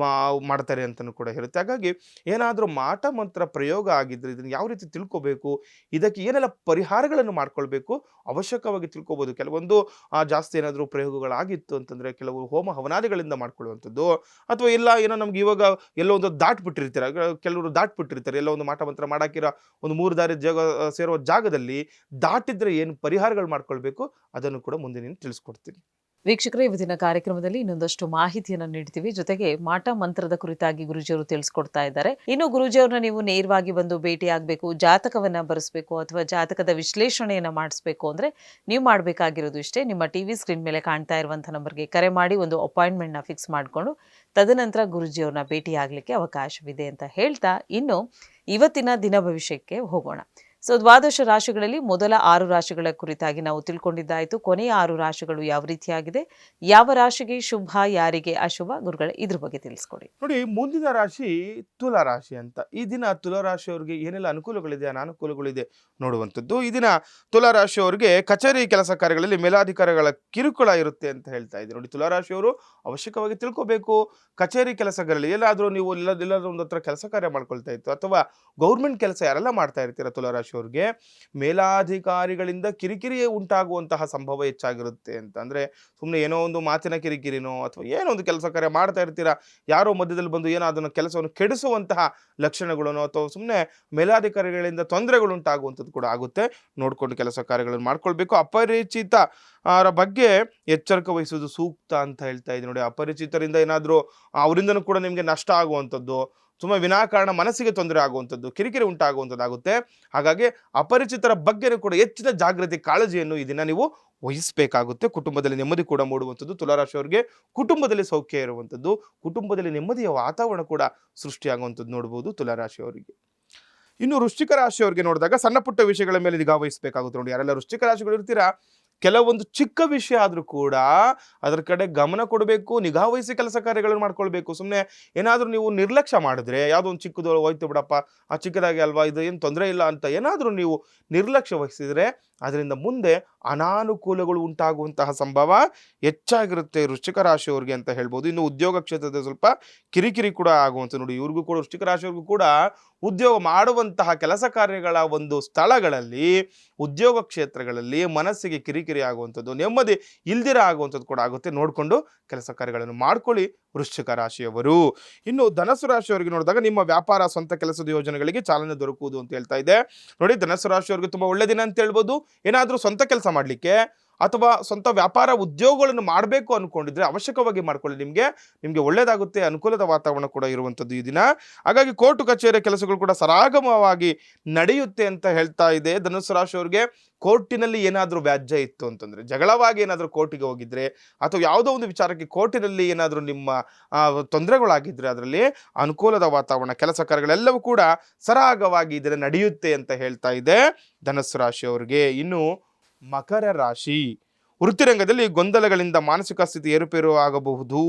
ಮಾಡ್ತಾರೆ ಅಂತಲೂ ಕೂಡ ಇರುತ್ತೆ. ಹಾಗಾಗಿ ಏನಾದರೂ ಮಾಟ ಮಂತ್ರ ಪ್ರಯೋಗ ಆಗಿದ್ರೆ ಇದನ್ನು ಯಾವ ರೀತಿ ತಿಳ್ಕೋಬೇಕು, ಇದಕ್ಕೆ ಏನೆಲ್ಲ ಪರಿಹಾರಗಳನ್ನು ಮಾಡ್ಕೊಳ್ಬೇಕು ಅವಶ್ಯಕವಾಗಿ ತಿಳ್ಕೊಬೋದು. ಕೆಲವೊಂದು ಜಾಸ್ತಿ ಏನಾದರೂ ಪ್ರಯೋಗಗಳಾಗಿತ್ತು ಅಂತಂದ್ರೆ ಕೆಲವು ಹೋಮ ಹವನಾದಿಗಳಿಂದ ಮಾಡ್ಕೊಳ್ಳುವಂಥದ್ದು, ಅಥವಾ ಇಲ್ಲ ಏನೋ ನಮ್ಗೆ ಇವಾಗ ಎಲ್ಲೋ ಒಂದು ದಾಟ್ಬಿಟ್ಟಿರ್ತಾರೆ, ಕೆಲವರು ದಾಟ್ಬಿಟ್ಟಿರ್ತಾರೆ, ಎಲ್ಲೋ ಒಂದು ಮಾಟ ಮಂತ್ರ ಮಾಡಾಕಿರೋ ಒಂದು 3 ದಾರಿ ಸೇರುವ ಜಾಗದಲ್ಲಿ ದಾಟಿದ್ರೆ ಏನು ಪರಿಹಾರಗಳು ಮಾಡ್ಕೊಳ್ಬೇಕು ಅದನ್ನು ಕೂಡ ಮುಂದೆ ನೀನು ತಿಳಿಸ್ಕೊಡ್ತೀನಿ. ವೀಕ್ಷಕರೇ, ಇವತ್ತಿನ ಕಾರ್ಯಕ್ರಮದಲ್ಲಿ ಇನ್ನೊಂದಷ್ಟು ಮಾಹಿತಿಯನ್ನು ನೀಡ್ತೀವಿ. ಜೊತೆಗೆ ಮಾಟ ಮಂತ್ರದ ಕುರಿತಾಗಿ ಗುರುಜಿಯವರು ತಿಳಿಸ್ಕೊಡ್ತಾ ಇದ್ದಾರೆ. ಇನ್ನು ಗುರುಜಿಯವ್ರನ್ನ ನೀವು ನೇರವಾಗಿ ಬಂದು ಭೇಟಿ ಆಗಬೇಕು, ಜಾತಕವನ್ನ ಬರೆಸಬೇಕು ಅಥವಾ ಜಾತಕದ ವಿಶ್ಲೇಷಣೆಯನ್ನ ಮಾಡಿಸ್ಬೇಕು ಅಂದ್ರೆ ನೀವು ಮಾಡಬೇಕಾಗಿರೋದು ಇಷ್ಟೇ. ನಿಮ್ಮ ಟಿವಿ ಸ್ಕ್ರೀನ್ ಮೇಲೆ ಕಾಣ್ತಾ ಇರುವಂತಹ ನಂಬರ್ಗೆ ಕರೆ ಮಾಡಿ ಒಂದು ಅಪಾಯಿಂಟ್ಮೆಂಟ್ನ ಫಿಕ್ಸ್ ಮಾಡಿಕೊಂಡು ತದನಂತರ ಗುರುಜಿಯವ್ರನ್ನ ಭೇಟಿ ಆಗಲಿಕ್ಕೆ ಅವಕಾಶವಿದೆ ಅಂತ ಹೇಳ್ತಾ, ಇನ್ನು ಇವತ್ತಿನ ದಿನ ಭವಿಷ್ಯಕ್ಕೆ ಹೋಗೋಣ. ದ್ವಾದಶ ರಾಶಿಗಳಲ್ಲಿ ಮೊದಲ 6 ರಾಶಿಗಳ ಕುರಿತಾಗಿ ನಾವು ತಿಳ್ಕೊಂಡಿದ್ದಾಯಿತು. ಕೊನೆಯ 6 ರಾಶಿಗಳು ಯಾವ ರೀತಿಯಾಗಿದೆ, ಯಾವ ರಾಶಿಗೆ ಶುಭ, ಯಾರಿಗೆ ಅಶುಭ, ಗುರುಗಳೇ ಇದ್ರ ಬಗ್ಗೆ ತಿಳಿಸ್ಕೊಡಿ. ನೋಡಿ, ಮುಂದಿನ ರಾಶಿ ತುಲಾ ರಾಶಿ ಅಂತ. ಈ ದಿನ ತುಲಾ ರಾಶಿಯವರಿಗೆ ಏನೆಲ್ಲ ಅನುಕೂಲಗಳಿದೆ, ಅನಾನುಕೂಲಗಳಿದೆ ನೋಡುವಂಥದ್ದು. ಈ ದಿನ ತುಲಾ ರಾಶಿಯವರಿಗೆ ಕಚೇರಿ ಕೆಲಸ ಕಾರ್ಯಗಳಲ್ಲಿ ಮೇಲಾಧಿಕಾರಿಗಳ ಕಿರುಕುಳ ಇರುತ್ತೆ ಅಂತ ಹೇಳ್ತಾ ಇದೆ. ನೋಡಿ, ತುಲಾ ರಾಶಿಯವರು ಅವಶ್ಯಕವಾಗಿ ತಿಳ್ಕೋಬೇಕು. ಕಚೇರಿ ಕೆಲಸಗಳಲ್ಲಿ ಎಲ್ಲಾದರೂ ನೀವು ಎಲ್ಲಾದ್ರೂ ಒಂದು ಹತ್ರ ಕೆಲಸ ಕಾರ್ಯ ಮಾಡ್ಕೊಳ್ತಾ ಇತ್ತು, ಅಥವಾ ಗೌರ್ಮೆಂಟ್ ಕೆಲಸ ಯಾರೆಲ್ಲ ಮಾಡ್ತಾ ಇರ್ತೀರ ತುಲಾ ರಾಶಿ ರಾಶಿಯವರಿಗೆ ಮೇಲಾಧಿಕಾರಿಗಳಿಂದ ಕಿರಿಕಿರಿ ಉಂಟಾಗುವಂತಹ ಸಂಭವ ಹೆಚ್ಚಾಗಿರುತ್ತೆ ಅಂತ. ಅಂದರೆ ಸುಮ್ಮನೆ ಏನೋ ಒಂದು ಮಾತಿನ ಕಿರಿಕಿರಿನೋ ಅಥವಾ ಏನೋ ಒಂದು ಕೆಲಸ ಕಾರ್ಯ ಮಾಡ್ತಾ ಇರ್ತೀರಾ, ಯಾರೋ ಮಧ್ಯದಲ್ಲಿ ಬಂದು ಏನೋ ಅದನ್ನು ಕೆಲಸವನ್ನು ಕೆಡಿಸುವಂತಹ ಲಕ್ಷಣಗಳನ್ನು ಅಥವಾ ಸುಮ್ಮನೆ ಮೇಲಾಧಿಕಾರಿಗಳಿಂದ ತೊಂದರೆಗಳು ಉಂಟಾಗುವಂಥದ್ದು ಕೂಡ ಆಗುತ್ತೆ. ನೋಡಿಕೊಂಡು ಕೆಲಸ ಕಾರ್ಯಗಳನ್ನು ಮಾಡ್ಕೊಳ್ಬೇಕು. ಅಪರಿಚಿತ ಬಗ್ಗೆ ಎಚ್ಚರಿಕೆ ವಹಿಸುವುದು ಸೂಕ್ತ ಅಂತ ಹೇಳ್ತಾ ಇದ್ದೀನಿ ನೋಡಿ. ಅಪರಿಚಿತರಿಂದ ಏನಾದರೂ ಅವರಿಂದನೂ ಕೂಡ ನಿಮಗೆ ನಷ್ಟ ಆಗುವಂಥದ್ದು, ಸುಮ್ಮನೆ ವಿನಾಕಾರಣ ಮನಸ್ಸಿಗೆ ತೊಂದರೆ ಆಗುವಂಥದ್ದು, ಕಿರಿಕಿರಿ ಉಂಟಾಗುವಂಥದ್ದಾಗುತ್ತೆ. ಹಾಗಾಗಿ ಅಪರಿಚಿತರ ಬಗ್ಗೆನೂ ಕೂಡ ಹೆಚ್ಚಿನ ಜಾಗೃತಿ, ಕಾಳಜಿಯನ್ನು ಈ ದಿನ ನೀವು ವಹಿಸಬೇಕಾಗುತ್ತೆ. ಕುಟುಂಬದಲ್ಲಿ ನೆಮ್ಮದಿ ಕೂಡ ಮೂಡುವಂಥದ್ದು. ತುಲಾರಾಶಿಯವರಿಗೆ ಕುಟುಂಬದಲ್ಲಿ ಸೌಖ್ಯ ಇರುವಂಥದ್ದು, ಕುಟುಂಬದಲ್ಲಿ ನೆಮ್ಮದಿಯ ವಾತಾವರಣ ಕೂಡ ಸೃಷ್ಟಿಯಾಗುವಂಥದ್ದು ನೋಡ್ಬೋದು ತುಲಾರಾಶಿಯವರಿಗೆ. ಇನ್ನು ವೃಶ್ಚಿಕ ರಾಶಿಯವರಿಗೆ ನೋಡಿದಾಗ ಸಣ್ಣ ಪುಟ್ಟ ವಿಷಯಗಳ ಮೇಲೆ ನಿಗಾ ವಹಿಸಬೇಕಾಗುತ್ತೆ ನೋಡಿ. ಯಾರೆಲ್ಲ ವೃಶ್ಚಿಕ ರಾಶಿಗಳು ಇರ್ತೀರಾ, ಕೆಲವೊಂದು ಚಿಕ್ಕ ವಿಷಯ ಆದರೂ ಕೂಡ ಅದರ ಕಡೆ ಗಮನ ಕೊಡಬೇಕು, ನಿಗಾ ವಹಿಸಿ ಕೆಲಸ ಕಾರ್ಯಗಳನ್ನು ಮಾಡ್ಕೊಳ್ಬೇಕು. ಸುಮ್ಮನೆ ಏನಾದರೂ ನೀವು ನಿರ್ಲಕ್ಷ್ಯ ಮಾಡಿದ್ರೆ, ಯಾವುದೋ ಒಂದು ಚಿಕ್ಕದು ಹೋಯ್ತು ಬಿಡಪ್ಪ, ಆ ಚಿಕ್ಕದಾಗಿ ಅಲ್ವಾ, ಇದು ಏನು ತೊಂದರೆ ಇಲ್ಲ ಅಂತ ಏನಾದರೂ ನೀವು ನಿರ್ಲಕ್ಷ್ಯ ವಹಿಸಿದರೆ ಅದರಿಂದ ಮುಂದೆ ಅನಾನುಕೂಲಗಳು ಉಂಟಾಗುವಂತಹ ಸಂಭವ ಹೆಚ್ಚಾಗಿರುತ್ತೆ ವೃಶ್ಚಿಕ ರಾಶಿಯವರಿಗೆ ಅಂತ ಹೇಳ್ಬೋದು. ಇನ್ನು ಉದ್ಯೋಗ ಕ್ಷೇತ್ರದಲ್ಲಿ ಸ್ವಲ್ಪ ಕಿರಿಕಿರಿ ಕೂಡ ಆಗುವಂಥ ನೋಡಿ. ಇವ್ರಿಗೂ ಕೂಡ ವೃಶ್ಚಿಕ ರಾಶಿಯವ್ರಿಗೂ ಕೂಡ ಉದ್ಯೋಗ ಮಾಡುವಂತಹ ಕೆಲಸ ಕಾರ್ಯಗಳ ಒಂದು ಸ್ಥಳಗಳಲ್ಲಿ, ಉದ್ಯೋಗ ಕ್ಷೇತ್ರಗಳಲ್ಲಿ ಮನಸ್ಸಿಗೆ ಕಿರಿಕಿರಿ ಆಗುವಂಥದ್ದು, ನೆಮ್ಮದಿ ಇಲ್ದಿರ ಆಗುವಂಥದ್ದು ಕೂಡ ಆಗುತ್ತೆ. ನೋಡಿಕೊಂಡು ಕೆಲಸ ಕಾರ್ಯಗಳನ್ನು ಮಾಡ್ಕೊಳ್ಳಿ ವೃಶ್ಚಿಕ ರಾಶಿಯವರು. ಇನ್ನು ಧನಸ್ಸು ರಾಶಿಯವರಿಗೆ ನೋಡಿದಾಗ ನಿಮ್ಮ ವ್ಯಾಪಾರ, ಸ್ವಂತ ಕೆಲಸದ ಯೋಜನೆಗಳಿಗೆ ಚಾಲನೆ ದೊರಕುವುದು ಅಂತ ಹೇಳ್ತಾ ಇದೆ ನೋಡಿ. ಧನಸ್ಸು ರಾಶಿಯವರಿಗೆ ತುಂಬ ಒಳ್ಳೆ ದಿನ ಅಂತ ಹೇಳ್ಬೋದು. ಏನಾದರೂ ಸ್ವಂತ ಕೆಲಸ ಮಾಡಲಿಕ್ಕೆ ಅಥವಾ ಸ್ವಂತ ವ್ಯಾಪಾರ ಉದ್ಯೋಗಗಳನ್ನು ಮಾಡಬೇಕು ಅಂದ್ಕೊಂಡಿದ್ರೆ ಅವಶ್ಯಕವಾಗಿ ಮಾಡ್ಕೊಳ್ಳಿ. ನಿಮಗೆ ಒಳ್ಳೆಯದಾಗುತ್ತೆ. ಅನುಕೂಲದ ವಾತಾವರಣ ಕೂಡ ಇರುವಂಥದ್ದು ಈ ದಿನ. ಹಾಗಾಗಿ ಕೋರ್ಟು ಕಚೇರಿ ಕೆಲಸಗಳು ಕೂಡ ಸರಾಗಮವಾಗಿ ನಡೆಯುತ್ತೆ ಅಂತ ಹೇಳ್ತಾ ಇದೆ ಧನುಸ್ಸು ರಾಶಿಯವರಿಗೆ. ಕೋರ್ಟಿನಲ್ಲಿ ಏನಾದರೂ ವ್ಯಾಜ್ಯ ಇತ್ತು ಅಂತಂದರೆ, ಜಗಳವಾಗಿ ಏನಾದರೂ ಕೋರ್ಟಿಗೆ ಹೋಗಿದ್ರೆ ಅಥವಾ ಯಾವುದೋ ಒಂದು ವಿಚಾರಕ್ಕೆ ಕೋರ್ಟಿನಲ್ಲಿ ಏನಾದರೂ ನಿಮ್ಮ ತೊಂದರೆಗಳಾಗಿದ್ದರೆ ಅದರಲ್ಲಿ ಅನುಕೂಲದ ವಾತಾವರಣ, ಕೆಲಸ ಕಾರ್ಯಗಳೆಲ್ಲವೂ ಕೂಡ ಸರಾಗವಾಗಿ ಇದರ ನಡೆಯುತ್ತೆ ಅಂತ ಹೇಳ್ತಾ ಇದೆ ಧನುಸ್ಸು ರಾಶಿಯವರಿಗೆ. ಇನ್ನು ಮಕರ ರಾಶಿ, ವೃತ್ತಿರಂಗದಲ್ಲಿ ಗೊಂದಲಗಳಿಂದ ಮಾನಸಿಕ ಸ್ಥಿತಿ ಏರುಪೇರು ಆಗಬಹುದು.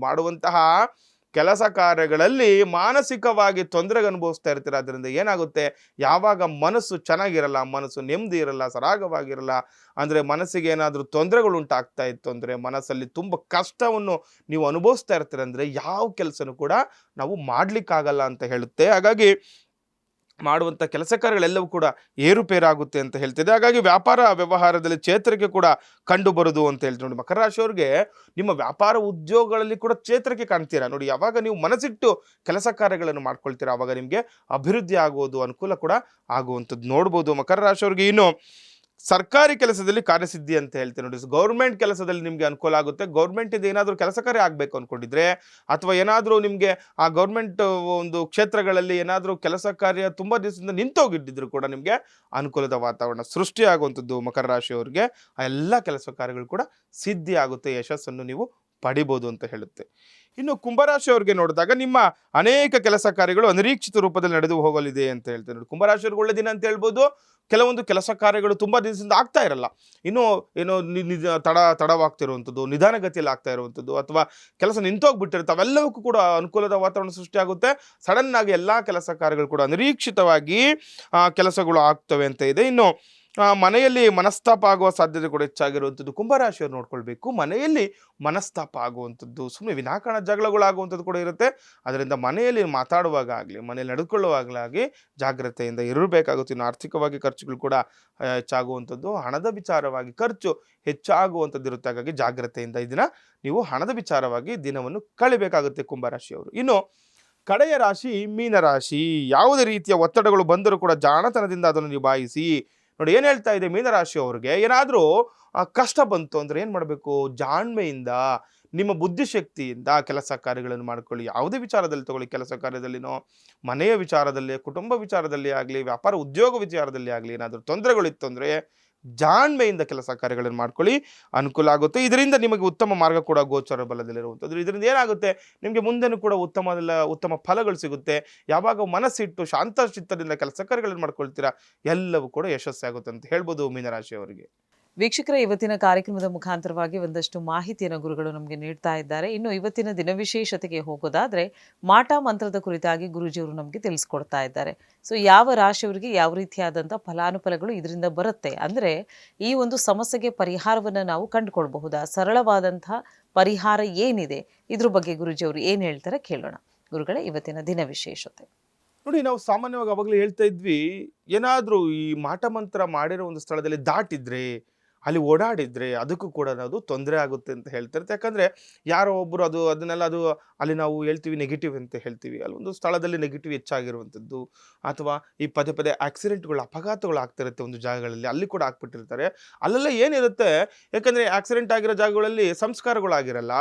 ಮಾಡುವಂತಹ ಕೆಲಸ ಕಾರ್ಯಗಳಲ್ಲಿ ಮಾನಸಿಕವಾಗಿ ತೊಂದರೆಗೆ ಅನುಭವಿಸ್ತಾ ಇರ್ತೀರ. ಅದರಿಂದ ಏನಾಗುತ್ತೆ, ಯಾವಾಗ ಮನಸ್ಸು ಚೆನ್ನಾಗಿರಲ್ಲ, ಮನಸ್ಸು ನೆಮ್ಮದಿ ಇರಲ್ಲ, ಸರಾಗವಾಗಿರಲ್ಲ, ಅಂದರೆ ಮನಸ್ಸಿಗೆ ಏನಾದರೂ ತೊಂದರೆಗಳು ಉಂಟಾಗ್ತಾ ಇತ್ತು ಅಂದರೆ, ಮನಸ್ಸಲ್ಲಿ ತುಂಬ ಕಷ್ಟವನ್ನು ನೀವು ಅನುಭವಿಸ್ತಾ ಇರ್ತೀರ ಅಂದರೆ ಯಾವ ಕೆಲಸನೂ ಕೂಡ ನಾವು ಮಾಡಲಿಕ್ಕಾಗಲ್ಲ ಅಂತ ಹೇಳುತ್ತೆ. ಹಾಗಾಗಿ ಮಾಡುವಂಥ ಕೆಲಸ ಕಾರ್ಯಗಳೆಲ್ಲವೂ ಕೂಡ ಏರುಪೇರಾಗುತ್ತೆ ಅಂತ ಹೇಳ್ತಿದೆ. ಹಾಗಾಗಿ ವ್ಯಾಪಾರ ವ್ಯವಹಾರದಲ್ಲಿ ಚೇತರಿಕೆ ಕೂಡ ಕಂಡು ಬರುವುದು ಅಂತ ಹೇಳ್ತೀವಿ ನೋಡಿ. ಮಕರ ರಾಶಿಯವರಿಗೆ ನಿಮ್ಮ ವ್ಯಾಪಾರ ಉದ್ಯೋಗಗಳಲ್ಲಿ ಕೂಡ ಚೇತರಿಕೆ ಕಾಣ್ತೀರಾ ನೋಡಿ. ಯಾವಾಗ ನೀವು ಮನಸ್ಸಿಟ್ಟು ಕೆಲಸ ಕಾರ್ಯಗಳನ್ನು ಮಾಡ್ಕೊಳ್ತೀರಾ ಆವಾಗ ನಿಮಗೆ ಅಭಿವೃದ್ಧಿ ಆಗುವುದು, ಅನುಕೂಲ ಕೂಡ ಆಗುವಂಥದ್ದು ನೋಡ್ಬೋದು ಮಕರ ರಾಶಿಯವರಿಗೆ. ಇನ್ನು ಸರ್ಕಾರಿ ಕೆಲಸದಲ್ಲಿ ಕಾರ್ಯಸಿದ್ಧಿ ಅಂತ ಹೇಳ್ತೀನಿ ನೋಡಿ. ಗೌರ್ಮೆಂಟ್ ಕೆಲಸದಲ್ಲಿ ನಿಮಗೆ ಅನುಕೂಲ ಆಗುತ್ತೆ. ಗೌರ್ಮೆಂಟಿಂದ ಏನಾದರೂ ಕೆಲಸ ಕಾರ್ಯ ಆಗಬೇಕು ಅಂದ್ಕೊಂಡಿದ್ರೆ ಅಥವಾ ಏನಾದರೂ ನಿಮಗೆ ಆ ಗೌರ್ಮೆಂಟ್ ಒಂದು ಕ್ಷೇತ್ರಗಳಲ್ಲಿ ಏನಾದರೂ ಕೆಲಸ ಕಾರ್ಯ ತುಂಬ ದಿವಸದಿಂದ ನಿಂತೋಗಿದ್ದಿದ್ರು ಕೂಡ ನಿಮಗೆ ಅನುಕೂಲದ ವಾತಾವರಣ ಸೃಷ್ಟಿಯಾಗುವಂಥದ್ದು ಮಕರ ರಾಶಿಯವರಿಗೆ. ಆ ಎಲ್ಲ ಕೆಲಸ ಕಾರ್ಯಗಳು ಕೂಡ ಸಿದ್ಧಿ ಆಗುತ್ತೆ, ಯಶಸ್ಸನ್ನು ನೀವು ಪಡಿಬೋದು ಅಂತ ಹೇಳುತ್ತೆ. ಇನ್ನು ಕುಂಭರಾಶಿಯವರಿಗೆ ನೋಡಿದಾಗ ನಿಮ್ಮ ಅನೇಕ ಕೆಲಸ ಕಾರ್ಯಗಳು ಅನಿರೀಕ್ಷಿತ ರೂಪದಲ್ಲಿ ನಡೆದು ಹೋಗಲಿದೆ ಅಂತ ಹೇಳ್ತಾರೆ ನೋಡಿ. ಕುಂಭರಾಶಿಯವ್ರಿಗೆ ಒಳ್ಳೆ ದಿನ ಅಂತ ಹೇಳ್ಬೋದು. ಕೆಲವೊಂದು ಕೆಲಸ ಕಾರ್ಯಗಳು ತುಂಬ ದಿವಸದಿಂದ ಆಗ್ತಾ ಇರಲ್ಲ, ಏನೋ ತಡವಾಗ್ತಿರುವಂಥದ್ದು, ನಿಧಾನಗತಿಯಲ್ಲಿ ಆಗ್ತಾ ಇರುವಂಥದ್ದು ಅಥವಾ ಕೆಲಸ ನಿಂತೋಗ್ಬಿಟ್ಟಿರುತ್ತೆ, ಅವೆಲ್ಲವಕ್ಕೂ ಕೂಡ ಅನುಕೂಲದ ವಾತಾವರಣ ಸೃಷ್ಟಿಯಾಗುತ್ತೆ. ಸಡನ್ ಆಗಿ ಎಲ್ಲ ಕೆಲಸ ಕಾರ್ಯಗಳು ಕೂಡ ಅನಿರೀಕ್ಷಿತವಾಗಿ ಕೆಲಸಗಳು ಆಗ್ತವೆ ಅಂತ ಇದೆ. ಇನ್ನು ಮನೆಯಲ್ಲಿ ಮನಸ್ತಾಪ ಆಗುವ ಸಾಧ್ಯತೆ ಕೂಡ ಹೆಚ್ಚಾಗಿರುವಂಥದ್ದು ಕುಂಭರಾಶಿಯವರು ನೋಡ್ಕೊಳ್ಬೇಕು. ಮನೆಯಲ್ಲಿ ಮನಸ್ತಾಪ ಆಗುವಂಥದ್ದು, ಸುಮ್ಮನೆ ವಿನಾಕಾರಣ ಜಗಳಗಳಾಗುವಂಥದ್ದು ಕೂಡ ಇರುತ್ತೆ. ಅದರಿಂದ ಮನೆಯಲ್ಲಿ ಮಾತಾಡುವಾಗ ಆಗಲಿ, ಮನೆಯಲ್ಲಿ ನಡೆದುಕೊಳ್ಳುವಾಗಲಾಗಿ ಜಾಗ್ರತೆಯಿಂದ ಇರಬೇಕಾಗುತ್ತೆ. ಇನ್ನು ಆರ್ಥಿಕವಾಗಿ ಖರ್ಚುಗಳು ಕೂಡ ಹೆಚ್ಚಾಗುವಂಥದ್ದು, ಹಣದ ವಿಚಾರವಾಗಿ ಖರ್ಚು ಹೆಚ್ಚಾಗುವಂಥದ್ದು ಇರುತ್ತೆ. ಹಾಗಾಗಿ ಜಾಗ್ರತೆಯಿಂದ ಈ ದಿನ ನೀವು ಹಣದ ವಿಚಾರವಾಗಿ ದಿನವನ್ನು ಕಳಿಬೇಕಾಗುತ್ತೆ ಕುಂಭರಾಶಿಯವರು. ಇನ್ನು ಕಡೆಯ ರಾಶಿ ಮೀನರಾಶಿ. ಯಾವುದೇ ರೀತಿಯ ಒತ್ತಡಗಳು ಬಂದರೂ ಕೂಡ ಜಾಣತನದಿಂದ ಅದನ್ನು ನಿಭಾಯಿಸಿ ನೋಡಿ. ಏನು ಹೇಳ್ತಾ ಇದೆ ಮೀನರಾಶಿಯವರಿಗೆ, ಏನಾದರೂ ಕಷ್ಟ ಬಂತು ಅಂದರೆ ಏನು ಮಾಡಬೇಕು, ಜಾಣ್ಮೆಯಿಂದ ನಿಮ್ಮ ಬುದ್ಧಿಶಕ್ತಿಯಿಂದ ಕೆಲಸ ಕಾರ್ಯಗಳನ್ನು ಮಾಡ್ಕೊಳ್ಳಿ. ಯಾವುದೇ ವಿಚಾರದಲ್ಲಿ ತಗೊಳ್ಳಿ, ಕೆಲಸ ಕಾರ್ಯದಲ್ಲಿನೋ, ಮನೆಯ ವಿಚಾರದಲ್ಲಿ, ಕುಟುಂಬ ವಿಚಾರದಲ್ಲಿ ಆಗಲಿ, ವ್ಯಾಪಾರ ಉದ್ಯೋಗ ವಿಚಾರದಲ್ಲಿ ಆಗಲಿ, ಏನಾದರೂ ತೊಂದರೆಗಳಿತ್ತು ಅಂದರೆ ಜಾಣ್ಮೆಯಿಂದ ಕೆಲಸ ಕಾರ್ಯಗಳನ್ನು ಮಾಡ್ಕೊಳ್ಳಿ, ಅನುಕೂಲ ಆಗುತ್ತೆ. ಇದರಿಂದ ನಿಮಗೆ ಉತ್ತಮ ಮಾರ್ಗ ಕೂಡ ಗೋಚರ ಬಲದಲ್ಲಿರುವಂಥದ್ದು. ಇದರಿಂದ ಏನಾಗುತ್ತೆ, ನಿಮಗೆ ಮುಂದೆನೂ ಕೂಡ ಉತ್ತಮ ಫಲಗಳು ಸಿಗುತ್ತೆ. ಯಾವಾಗ ಮನಸ್ಸಿಟ್ಟು ಶಾಂತ ಚಿತ್ತದಿಂದ ಕೆಲಸ ಕಾರ್ಯಗಳನ್ನು ಮಾಡ್ಕೊಳ್ತೀರಾ ಎಲ್ಲವೂ ಕೂಡ ಯಶಸ್ಸಾಗುತ್ತೆ ಅಂತ ಹೇಳ್ಬೋದು ಮೀನರಾಶಿಯವರಿಗೆ. ವೀಕ್ಷಕರ, ಇವತ್ತಿನ ಕಾರ್ಯಕ್ರಮದ ಮುಖಾಂತರವಾಗಿ ಒಂದಷ್ಟು ಮಾಹಿತಿಯನ್ನು ಗುರುಗಳು ನಮಗೆ ನೀಡ್ತಾ ಇದ್ದಾರೆ. ಇನ್ನು ಇವತ್ತಿನ ದಿನ ವಿಶೇಷತೆಗೆ ಹೋಗೋದಾದ್ರೆ ಮಾಟ ಮಂತ್ರದ ಕುರಿತಾಗಿ ಗುರುಜಿಯವರು ನಮಗೆ ತಿಳಿಸ್ಕೊಡ್ತಾ ಇದ್ದಾರೆ. ಸೊ ಯಾವ ರಾಶಿಯವರಿಗೆ ಯಾವ ರೀತಿಯಾದಂಥ ಫಲಾನುಫಲಗಳು ಇದರಿಂದ ಬರುತ್ತೆ ಅಂದರೆ ಈ ಒಂದು ಸಮಸ್ಯೆಗೆ ಪರಿಹಾರವನ್ನು ನಾವು ಕಂಡುಕೊಳ್ಬಹುದಾ, ಸರಳವಾದಂಥ ಪರಿಹಾರ ಏನಿದೆ, ಇದ್ರ ಬಗ್ಗೆ ಗುರುಜಿಯವರು ಏನು ಹೇಳ್ತಾರೆ ಕೇಳೋಣ. ಗುರುಗಳೇ, ಇವತ್ತಿನ ದಿನ ವಿಶೇಷತೆ. ನೋಡಿ, ನಾವು ಸಾಮಾನ್ಯವಾಗಿ ಅವಾಗಲೇ ಹೇಳ್ತಾ ಇದ್ವಿ, ಏನಾದ್ರೂ ಈ ಮಾಟ ಮಂತ್ರ ಮಾಡಿರೋ ಒಂದು ಸ್ಥಳದಲ್ಲಿ ದಾಟಿದ್ರೆ, ಅಲ್ಲಿ ಓಡಾಡಿದ್ರೆ ಅದಕ್ಕೂ ಕೂಡ ಅದು ತೊಂದರೆ ಆಗುತ್ತೆ ಅಂತ ಹೇಳ್ತಾರೆ. ಯಾಕಂದ್ರೆ ಯಾರೋ ಒಬ್ರು ಅದನ್ನೆಲ್ಲ ಅಲ್ಲಿ ನಾವು ಹೇಳ್ತೀವಿ ನೆಗೆಟಿವ್ ಅಂತ ಹೇಳ್ತೀವಿ. ಅಲ್ಲಿ ಒಂದು ಸ್ಥಳದಲ್ಲಿ ನೆಗೆಟಿವ್ ಹೆಚ್ಚಾಗಿರುವಂಥದ್ದು, ಅಥವಾ ಈ ಪದೇ ಪದೇ ಆಕ್ಸಿಡೆಂಟ್ಗಳು, ಅಪಘಾತಗಳು ಆಗ್ತಿರುತ್ತೆ ಒಂದು ಜಾಗಗಳಲ್ಲಿ, ಅಲ್ಲಿ ಕೂಡ ಆಗ್ಬಿಟ್ಟಿರ್ತಾರೆ. ಅಲ್ಲೆಲ್ಲ ಏನಿರುತ್ತೆ, ಯಾಕಂದ್ರೆ ಆಕ್ಸಿಡೆಂಟ್ ಆಗಿರೋ ಜಾಗಗಳಲ್ಲಿ ಸಂಸ್ಕಾರಗಳಾಗಿರಲ್ಲ,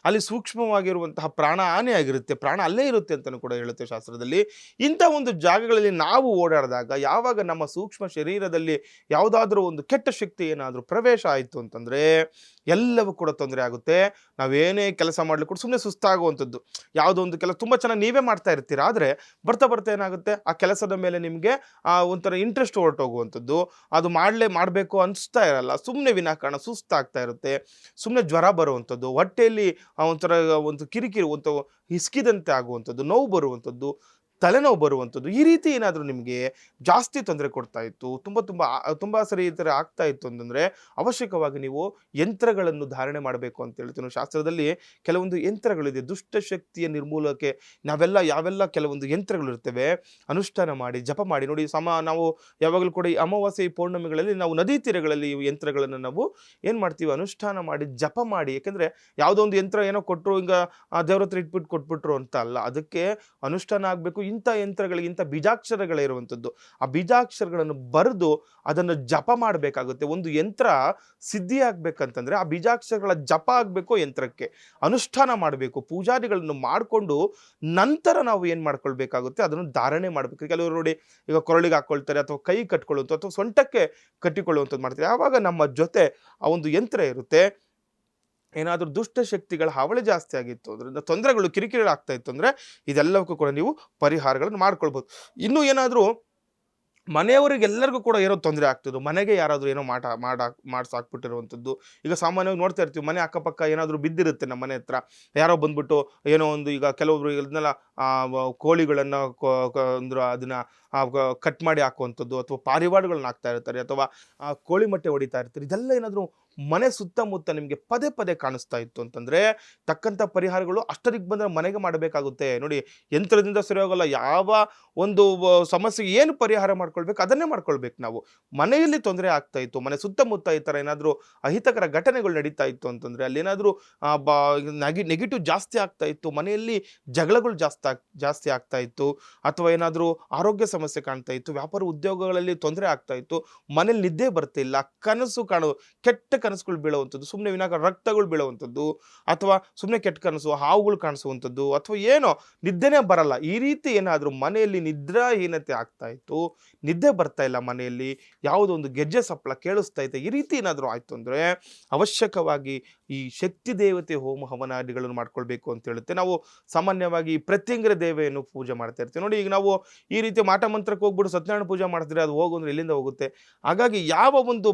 ಅಲ್ಲಿ ಸೂಕ್ಷ್ಮವಾಗಿರುವಂತಹ ಪ್ರಾಣ ಹಾನಿ ಆಗಿರುತ್ತೆ, ಪ್ರಾಣ ಅಲ್ಲೇ ಇರುತ್ತೆ ಅಂತಲೂ ಕೂಡ ಹೇಳುತ್ತೆ ಶಾಸ್ತ್ರದಲ್ಲಿ. ಇಂಥ ಒಂದು ಜಾಗಗಳಲ್ಲಿ ನಾವು ಓಡಾಡಿದಾಗ, ಯಾವಾಗ ನಮ್ಮ ಸೂಕ್ಷ್ಮ ಶರೀರದಲ್ಲಿ ಯಾವುದಾದ್ರೂ ಒಂದು ಕೆಟ್ಟ ಶಕ್ತಿ ಏನಾದರೂ ಪ್ರವೇಶ ಆಯಿತು ಅಂತಂದ್ರೆ ಎಲ್ಲವೂ ಕೂಡ ತೊಂದರೆ ಆಗುತ್ತೆ. ನಾವೇನೇ ಕೆಲಸ ಮಾಡ್ಲಿಕ್ಕೆ ಕೂಡ ಸುಮ್ಮನೆ ಸುಸ್ತಾಗುವಂಥದ್ದು. ಯಾವುದೋ ಒಂದು ಕೆಲಸ ತುಂಬ ಚೆನ್ನಾಗಿ ನೀವೇ ಮಾಡ್ತಾ ಇರ್ತೀರಾ, ಆದರೆ ಬರ್ತಾ ಬರ್ತಾ ಏನಾಗುತ್ತೆ, ಆ ಕೆಲಸದ ಮೇಲೆ ನಿಮಗೆ ಒಂಥರ ಇಂಟ್ರೆಸ್ಟ್ ಹೊರಟೋಗುವಂಥದ್ದು, ಅದು ಮಾಡಬೇಕು ಅನಿಸ್ತಾ ಇರಲ್ಲ, ಸುಮ್ಮನೆ ವಿನಾಕಾರಣ ಸುಸ್ತಾಗ್ತಾ ಇರುತ್ತೆ, ಸುಮ್ಮನೆ ಜ್ವರ ಬರುವಂಥದ್ದು, ಹೊಟ್ಟೆಯಲ್ಲಿ ಒಂಥರ ಒಂದು ಕಿರಿಕಿರಿ, ಒಂದು ಹಿಸ್ಕಿದಂತೆ ಆಗುವಂಥದ್ದು, ನೋವು ಬರುವಂಥದ್ದು, ತಲೆನೋವು ಬರುವಂಥದ್ದು, ಈ ರೀತಿ ಏನಾದರೂ ನಿಮಗೆ ಜಾಸ್ತಿ ತೊಂದರೆ ಕೊಡ್ತಾ ಇತ್ತು, ತುಂಬ ಸರಿ ಈ ಥರ ಆಗ್ತಾ ಇತ್ತು ಅಂತಂದರೆ ಅವಶ್ಯಕವಾಗಿ ನೀವು ಯಂತ್ರಗಳನ್ನು ಧಾರಣೆ ಮಾಡಬೇಕು ಅಂತ ಹೇಳ್ತೀನಿ. ಶಾಸ್ತ್ರದಲ್ಲಿ ಕೆಲವೊಂದು ಯಂತ್ರಗಳಿದೆ, ದುಷ್ಟಶಕ್ತಿಯ ನಿರ್ಮೂಲಕ್ಕೆ ಯಾವೆಲ್ಲ ಕೆಲವೊಂದು ಯಂತ್ರಗಳಿರ್ತವೆ, ಅನುಷ್ಠಾನ ಮಾಡಿ ಜಪ ಮಾಡಿ. ನೋಡಿ, ನಾವು ಯಾವಾಗಲೂ ಕೂಡ ಈ ಅಮಾವಾಸ್ಯೆ ಪೌರ್ಣಮಿಗಳಲ್ಲಿ ನಾವು ನದಿ ತೀರಗಳಲ್ಲಿ ಈ ಯಂತ್ರಗಳನ್ನು ನಾವು ಏನು ಮಾಡ್ತೀವಿ, ಅನುಷ್ಠಾನ ಮಾಡಿ ಜಪ ಮಾಡಿ. ಯಾಕೆಂದರೆ ಯಾವುದೋ ಒಂದು ಯಂತ್ರ ಏನೋ ಕೊಟ್ಟರು, ಹಿಂಗೆ ದೇವ್ರ ಹತ್ರ ಇಟ್ಬಿಟ್ಟು ಕೊಟ್ಬಿಟ್ರು ಅಂತ ಅಲ್ಲ, ಅದಕ್ಕೆ ಅನುಷ್ಠಾನ ಆಗಬೇಕು. ಇಂಥ ಯಂತ್ರಗಳಿಗೆ ಇಂಥ ಬೀಜಾಕ್ಷರಗಳಿರುವಂಥದ್ದು, ಆ ಬೀಜಾಕ್ಷರಗಳನ್ನು ಬರೆದು ಅದನ್ನು ಜಪ ಮಾಡಬೇಕಾಗುತ್ತೆ. ಒಂದು ಯಂತ್ರ ಸಿದ್ಧಿ ಆಗ್ಬೇಕಂತಂದ್ರೆ ಆ ಬೀಜಾಕ್ಷರಗಳ ಜಪ ಆಗಬೇಕು, ಯಂತ್ರಕ್ಕೆ ಅನುಷ್ಠಾನ ಮಾಡಬೇಕು, ಪೂಜಾದಿಗಳನ್ನು ಮಾಡಿಕೊಂಡು ನಂತರ ನಾವು ಏನು ಮಾಡ್ಕೊಳ್ಬೇಕಾಗುತ್ತೆ, ಅದನ್ನು ಧಾರಣೆ ಮಾಡಬೇಕು. ಕೆಲವರು ನೋಡಿ, ಈಗ ಕೊರಳಿಗೆ ಹಾಕೊಳ್ತಾರೆ, ಅಥವಾ ಕೈ ಕಟ್ಕೊಳ್ಳುವಂಥ, ಅಥವಾ ಸೊಂಟಕ್ಕೆ ಕಟ್ಟಿಕೊಳ್ಳುವಂಥದ್ದು ಮಾಡ್ತಾರೆ. ಆವಾಗ ನಮ್ಮ ಜೊತೆ ಆ ಒಂದು ಯಂತ್ರ ಇರುತ್ತೆ. ಏನಾದರೂ ದುಷ್ಟಶಕ್ತಿಗಳ ಹಾವಳಿ ಜಾಸ್ತಿ ಆಗಿತ್ತು, ಅದರಿಂದ ತೊಂದರೆಗಳು, ಕಿರಿಕಿರಿ ಆಗ್ತಾ ಇತ್ತು ಅಂದರೆ ಇದೆಲ್ಲವಕ್ಕೂ ಕೂಡ ನೀವು ಪರಿಹಾರಗಳನ್ನು ಮಾಡ್ಕೊಳ್ಬೋದು. ಇನ್ನೂ ಏನಾದರೂ ಮನೆಯವರಿಗೆಲ್ಲರಿಗೂ ಕೂಡ ಏನೋ ತೊಂದರೆ ಆಗ್ತದೆ, ಮನೆಗೆ ಯಾರಾದರೂ ಏನೋ ಮಾಡ್ಸಾಕ್ಬಿಟ್ಟಿರುವಂಥದ್ದು. ಈಗ ಸಾಮಾನ್ಯವಾಗಿ ನೋಡ್ತಾ ಇರ್ತೀವಿ, ಮನೆ ಅಕ್ಕಪಕ್ಕ ಏನಾದರೂ ಬಿದ್ದಿರುತ್ತೆ, ನಮ್ಮ ಮನೆ ಹತ್ರ ಯಾರೋ ಬಂದ್ಬಿಟ್ಟು ಏನೋ ಒಂದು, ಈಗ ಕೆಲವೊಬ್ರು ಇದನ್ನೆಲ್ಲ ಕೋಳಿಗಳನ್ನು ಅಂದ್ರೆ ಅದನ್ನ ಕಟ್ ಮಾಡಿ ಹಾಕುವಂಥದ್ದು, ಅಥವಾ ಪಾರಿವಾಳಗಳನ್ನ ಹಾಕ್ತಾ ಇರ್ತಾರೆ, ಅಥವಾ ಕೋಳಿ ಮೊಟ್ಟೆ ಹೊಡಿತಾ ಇರ್ತಾರೆ. ಇದೆಲ್ಲ ಏನಾದರೂ ಮನೆ ಸುತ್ತಮುತ್ತ ನಿಮಗೆ ಪದೇ ಪದೇ ಕಾಣಿಸ್ತಾ ಇತ್ತು ಅಂತಂದರೆ ತಕ್ಕಂಥ ಪರಿಹಾರಗಳು ಅಷ್ಟರಿಗೆ ಬಂದರೆ ಮನೆಗೆ ಮಾಡಬೇಕಾಗುತ್ತೆ. ನೋಡಿ, ಯಂತ್ರದಿಂದ ಸರಿ ಹೋಗಲ್ಲ. ಯಾವ ಒಂದು ಸಮಸ್ಯೆಗೆ ಏನು ಪರಿಹಾರ ಮಾಡ್ಕೊಳ್ಬೇಕು ಅದನ್ನೇ ಮಾಡ್ಕೊಳ್ಬೇಕು ನಾವು. ಮನೆಯಲ್ಲಿ ತೊಂದರೆ ಆಗ್ತಾ ಇತ್ತು, ಮನೆ ಸುತ್ತಮುತ್ತ ಈ ಥರ ಏನಾದರೂ ಅಹಿತಕರ ಘಟನೆಗಳು ನಡೀತಾ ಇತ್ತು ಅಂತಂದರೆ, ಅಲ್ಲೇನಾದರೂ ನೆಗೆಟಿವ್ ಜಾಸ್ತಿ ಆಗ್ತಾ ಇತ್ತು, ಮನೆಯಲ್ಲಿ ಜಗಳಗಳು ಜಾಸ್ತಿ ಆಗ್ತಾ ಇತ್ತು, ಅಥವಾ ಏನಾದರೂ ಆರೋಗ್ಯ ಸಮಸ್ಯೆ ಕಾಣ್ತಾ ಇತ್ತು, ವ್ಯಾಪಾರ ಉದ್ಯೋಗಗಳಲ್ಲಿ ತೊಂದರೆ ಆಗ್ತಾ ಇತ್ತು, ಮನೇಲಿ ನಿದ್ದೆ ಬರ್ತಿಲ್ಲ, ಕನಸು ಕೆಟ್ಟ ಕನಸುಗಳು ಬೀಳುವಂಥದ್ದು, ಸುಮ್ಮನೆ ವಿನಾಕಾರಣ ರಕ್ತಗಳು ಬೀಳುವಂಥದ್ದು, ಅಥವಾ ಸುಮ್ಮನೆ ಕೆಟ್ಟ ಕನಸು, ಹಾವುಗಳು ಕಾಣಿಸುವಂಥದ್ದು, ಅಥವಾ ಏನೋ ನಿದ್ದೆನೇ ಬರಲ್ಲ, ಈ ರೀತಿ ಏನಾದರೂ ಮನೆಯಲ್ಲಿ ನಿದ್ರಾಹೀನತೆ ಆಗ್ತಾ ಇತ್ತು, ನಿದ್ದೆ ಬರ್ತಾ ಇಲ್ಲ, ಮನೆಯಲ್ಲಿ ಯಾವುದೋ ಒಂದು ಗೆಜ್ಜೆ ಸಪ್ಪಳ ಕೇಳಿಸ್ತಾ ಇತ್ತು, ಈ ರೀತಿ ಏನಾದರೂ ಆಯಿತು ಅಂದರೆ ಅವಶ್ಯಕವಾಗಿ ಈ ಶಕ್ತಿ ದೇವತೆ ಹೋಮ ಹವನಾದಿಗಳನ್ನು ಮಾಡ್ಕೊಳ್ಬೇಕು ಅಂತ ಹೇಳುತ್ತೆ. ನಾವು ಸಾಮಾನ್ಯವಾಗಿ ಪ್ರತ್ಯಂಗರ ದೇವೆಯನ್ನು ಪೂಜೆ ಮಾಡ್ತಾ ಇರ್ತೀವಿ. ನೋಡಿ, ಈಗ ನಾವು ಈ ರೀತಿ ಮಾಟ ಮಂತ್ರಕ್ಕೆ ಹೋಗ್ಬಿಟ್ಟು ಸತ್ಯನಾರಾಯಣ ಪೂಜೆ ಮಾಡಿದ್ರೆ ಅದು ಹೋಗೋದ್ರೆ ಎಲ್ಲಿಂದ ಹೋಗುತ್ತೆ? ಹಾಗಾಗಿ ಯಾವ ಒಂದು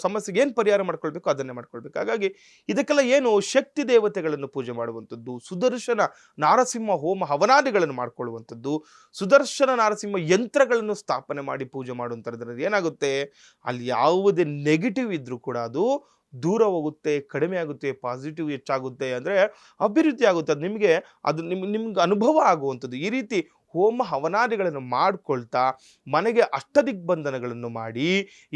ಸಮಸ್ಯೆಗೆ ಏನು ಪರಿಹಾರ ಮಾಡ್ಕೊಳ್ಬೇಕು ಅದನ್ನೇ ಮಾಡ್ಕೊಳ್ಬೇಕು. ಹಾಗಾಗಿ ಇದಕ್ಕೆಲ್ಲ ಏನು ಶಕ್ತಿ ದೇವತೆಗಳನ್ನು ಪೂಜೆ ಮಾಡುವಂಥದ್ದು, ಸುದರ್ಶನ ನಾರಸಿಂಹ ಹೋಮ ಹವನಾದಿಗಳನ್ನು ಮಾಡ್ಕೊಳ್ಳುವಂಥದ್ದು, ಸುದರ್ಶನ ನಾರಸಿಂಹ ಯಂತ್ರಗಳನ್ನು ಸ್ಥಾಪನೆ ಮಾಡಿ ಪೂಜೆ ಮಾಡುವಂಥದ್ದು ಏನಾಗುತ್ತೆ, ಅಲ್ಲಿ ಯಾವುದೇ ನೆಗೆಟಿವ್ ಇದ್ರೂ ಕೂಡ ಅದು ದೂರ ಹೋಗುತ್ತೆ, ಕಡಿಮೆ ಆಗುತ್ತೆ, ಪಾಸಿಟಿವ್ ಹೆಚ್ಚಾಗುತ್ತೆ, ಅಂದರೆ ಅಭಿವೃದ್ಧಿ ಆಗುತ್ತೆ. ಅದು ನಿಮ್ಗೆ ಅನುಭವ ಆಗುವಂಥದ್ದು. ಈ ರೀತಿ ಹೋಮ ಹವನಾದಿಗಳನ್ನು ಮಾಡ್ಕೊಳ್ತಾ ಮನೆಗೆ ಅಷ್ಟದಿಗ್ಬಂಧನಗಳನ್ನು ಮಾಡಿ,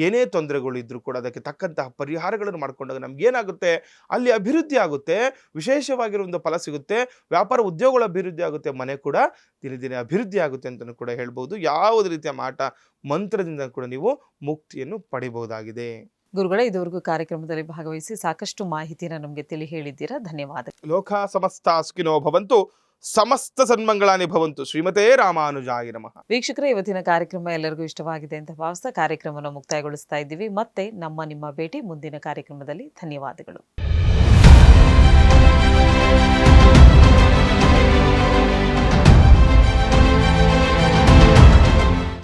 ಏನೇ ತೊಂದರೆಗಳು ಇದ್ರೂ ಕೂಡ ಅದಕ್ಕೆ ತಕ್ಕಂತಹ ಪರಿಹಾರಗಳನ್ನು ಮಾಡಿಕೊಂಡಾಗ ನಮಗೇನಾಗುತ್ತೆ, ಅಲ್ಲಿ ಅಭಿವೃದ್ಧಿ ಆಗುತ್ತೆ, ವಿಶೇಷವಾಗಿರುವಂಥ ಫಲ ಸಿಗುತ್ತೆ, ವ್ಯಾಪಾರ ಉದ್ಯೋಗಗಳ ಅಭಿವೃದ್ಧಿ ಆಗುತ್ತೆ, ಮನೆ ಕೂಡ ದಿನೇ ದಿನೇ ಅಭಿವೃದ್ಧಿ ಆಗುತ್ತೆ ಅಂತಲೂ ಕೂಡ ಹೇಳ್ಬೋದು. ಯಾವುದೇ ರೀತಿಯ ಮಾಟ ಮಂತ್ರದಿಂದ ಕೂಡ ನೀವು ಮುಕ್ತಿಯನ್ನು ಪಡಿಬಹುದಾಗಿದೆ. ಗುರುಗಳೇ, ಇದುವರೆಗೂ ಕಾರ್ಯಕ್ರಮದಲ್ಲಿ ಭಾಗವಹಿಸಿ ಸಾಕಷ್ಟು ಮಾಹಿತಿನ ನಮಗೆ ತಿಳಿ ಹೇಳಿದ್ದೀರಾ. ಧನ್ಯವಾದ. ಲೋಕ ಸಮಸ್ತ ಸುಖಿನೋ ಭವಂತು, ಸಮಸ್ತ ಸನ್ಮಂಗಳಾನಿ ಭವಂತು. ಶ್ರೀಮತೇ ರಾಮಾನುಜಾಯ ನಮಃ. ವೀಕ್ಷಕರೇ, ಇವತ್ತಿನ ಕಾರ್ಯಕ್ರಮ ಎಲ್ಲರಿಗೂ ಇಷ್ಟವಾಗಿದೆ ಅಂತ ಭಾವಿಸ್ತಾ ಕಾರ್ಯಕ್ರಮವನ್ನು ಮುಕ್ತಾಯಗೊಳಿಸ್ತಾ ಇದ್ದೀವಿ. ಮತ್ತೆ ನಿಮ್ಮ ಭೇಟಿ ಮುಂದಿನ ಕಾರ್ಯಕ್ರಮದಲ್ಲಿ. ಧನ್ಯವಾದಗಳು.